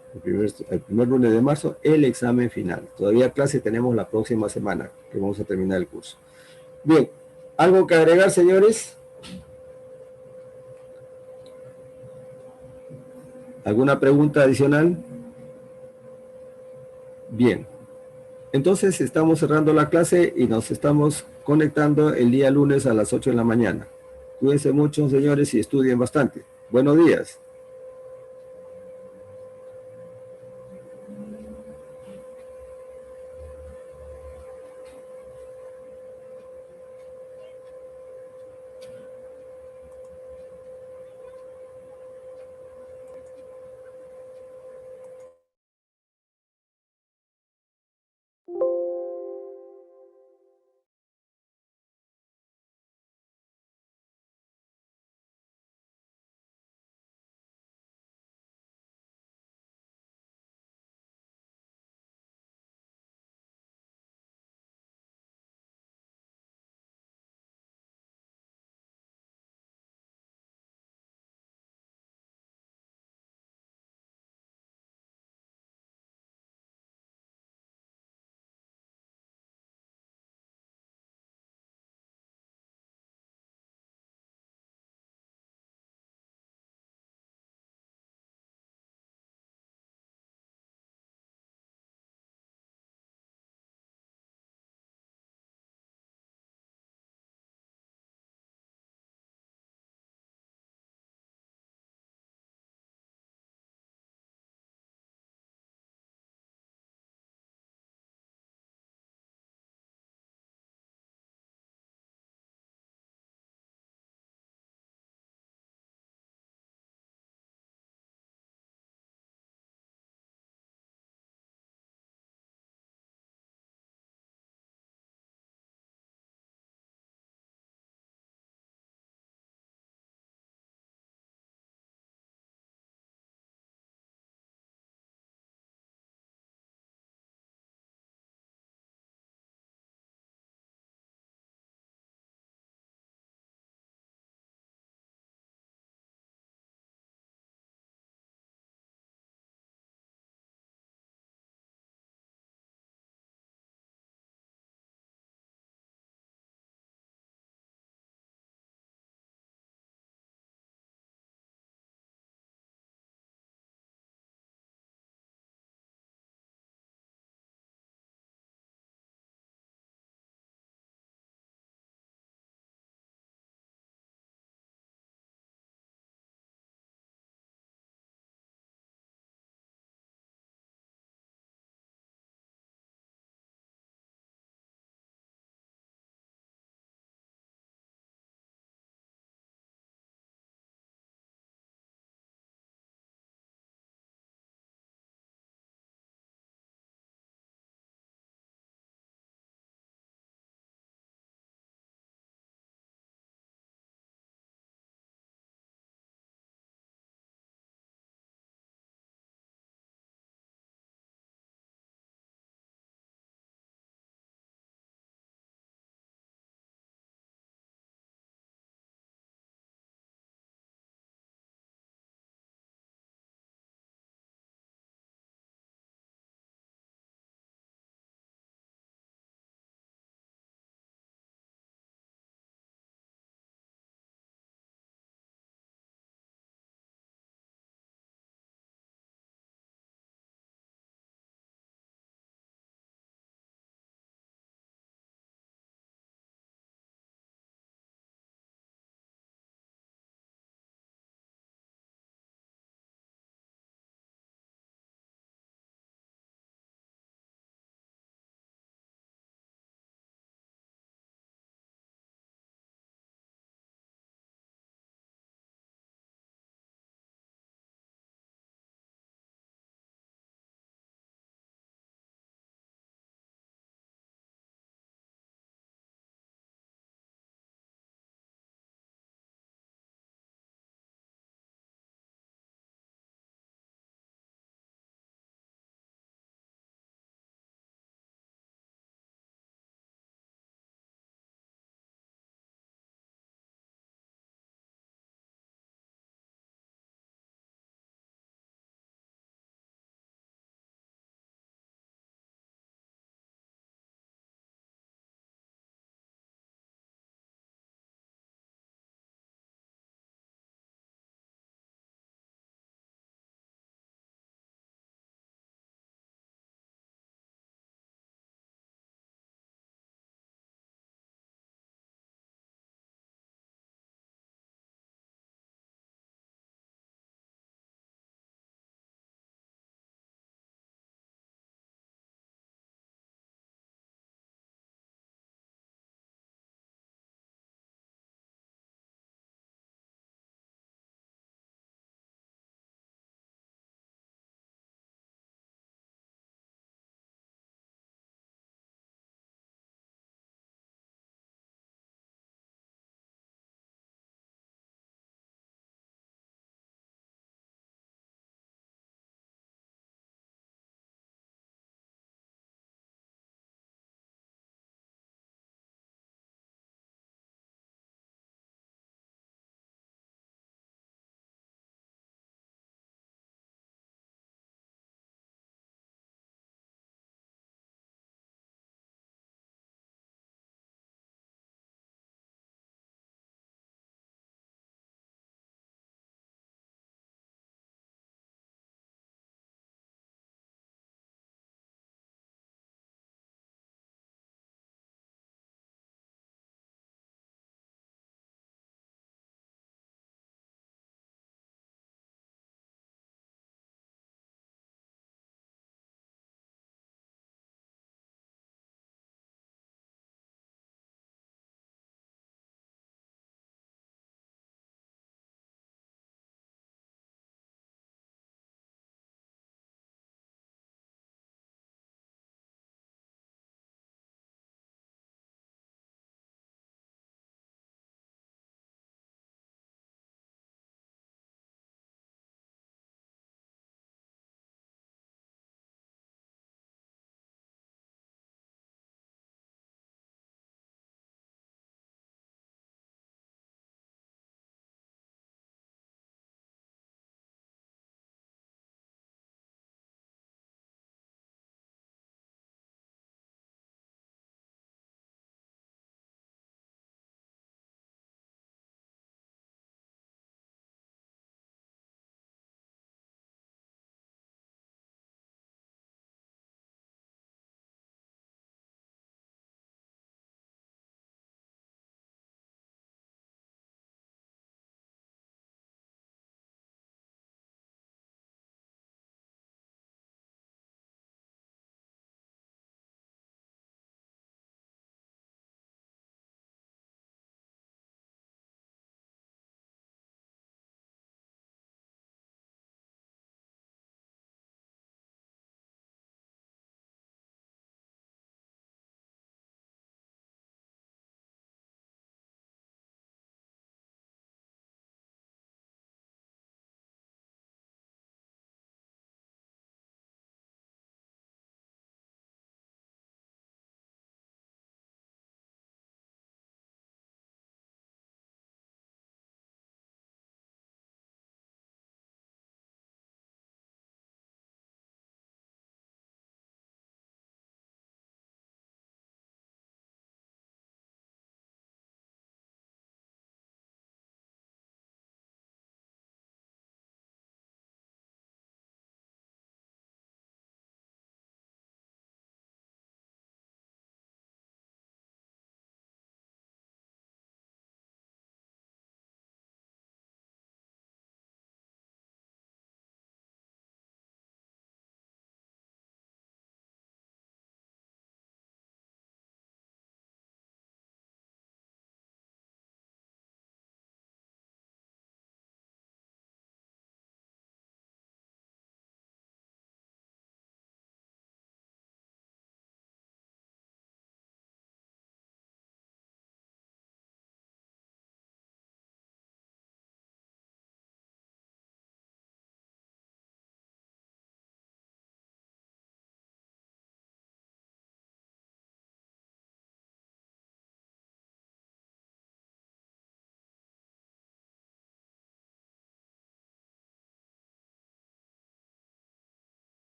el primer lunes de marzo, el examen final. Todavía clase tenemos la próxima semana, que vamos a terminar el curso. Bien, ¿algo que agregar, señores? ¿Alguna pregunta adicional? Bien. Entonces estamos cerrando la clase y nos estamos conectando el día lunes a las 8 de la mañana. Cuídense mucho, señores, y estudien bastante. Buenos días.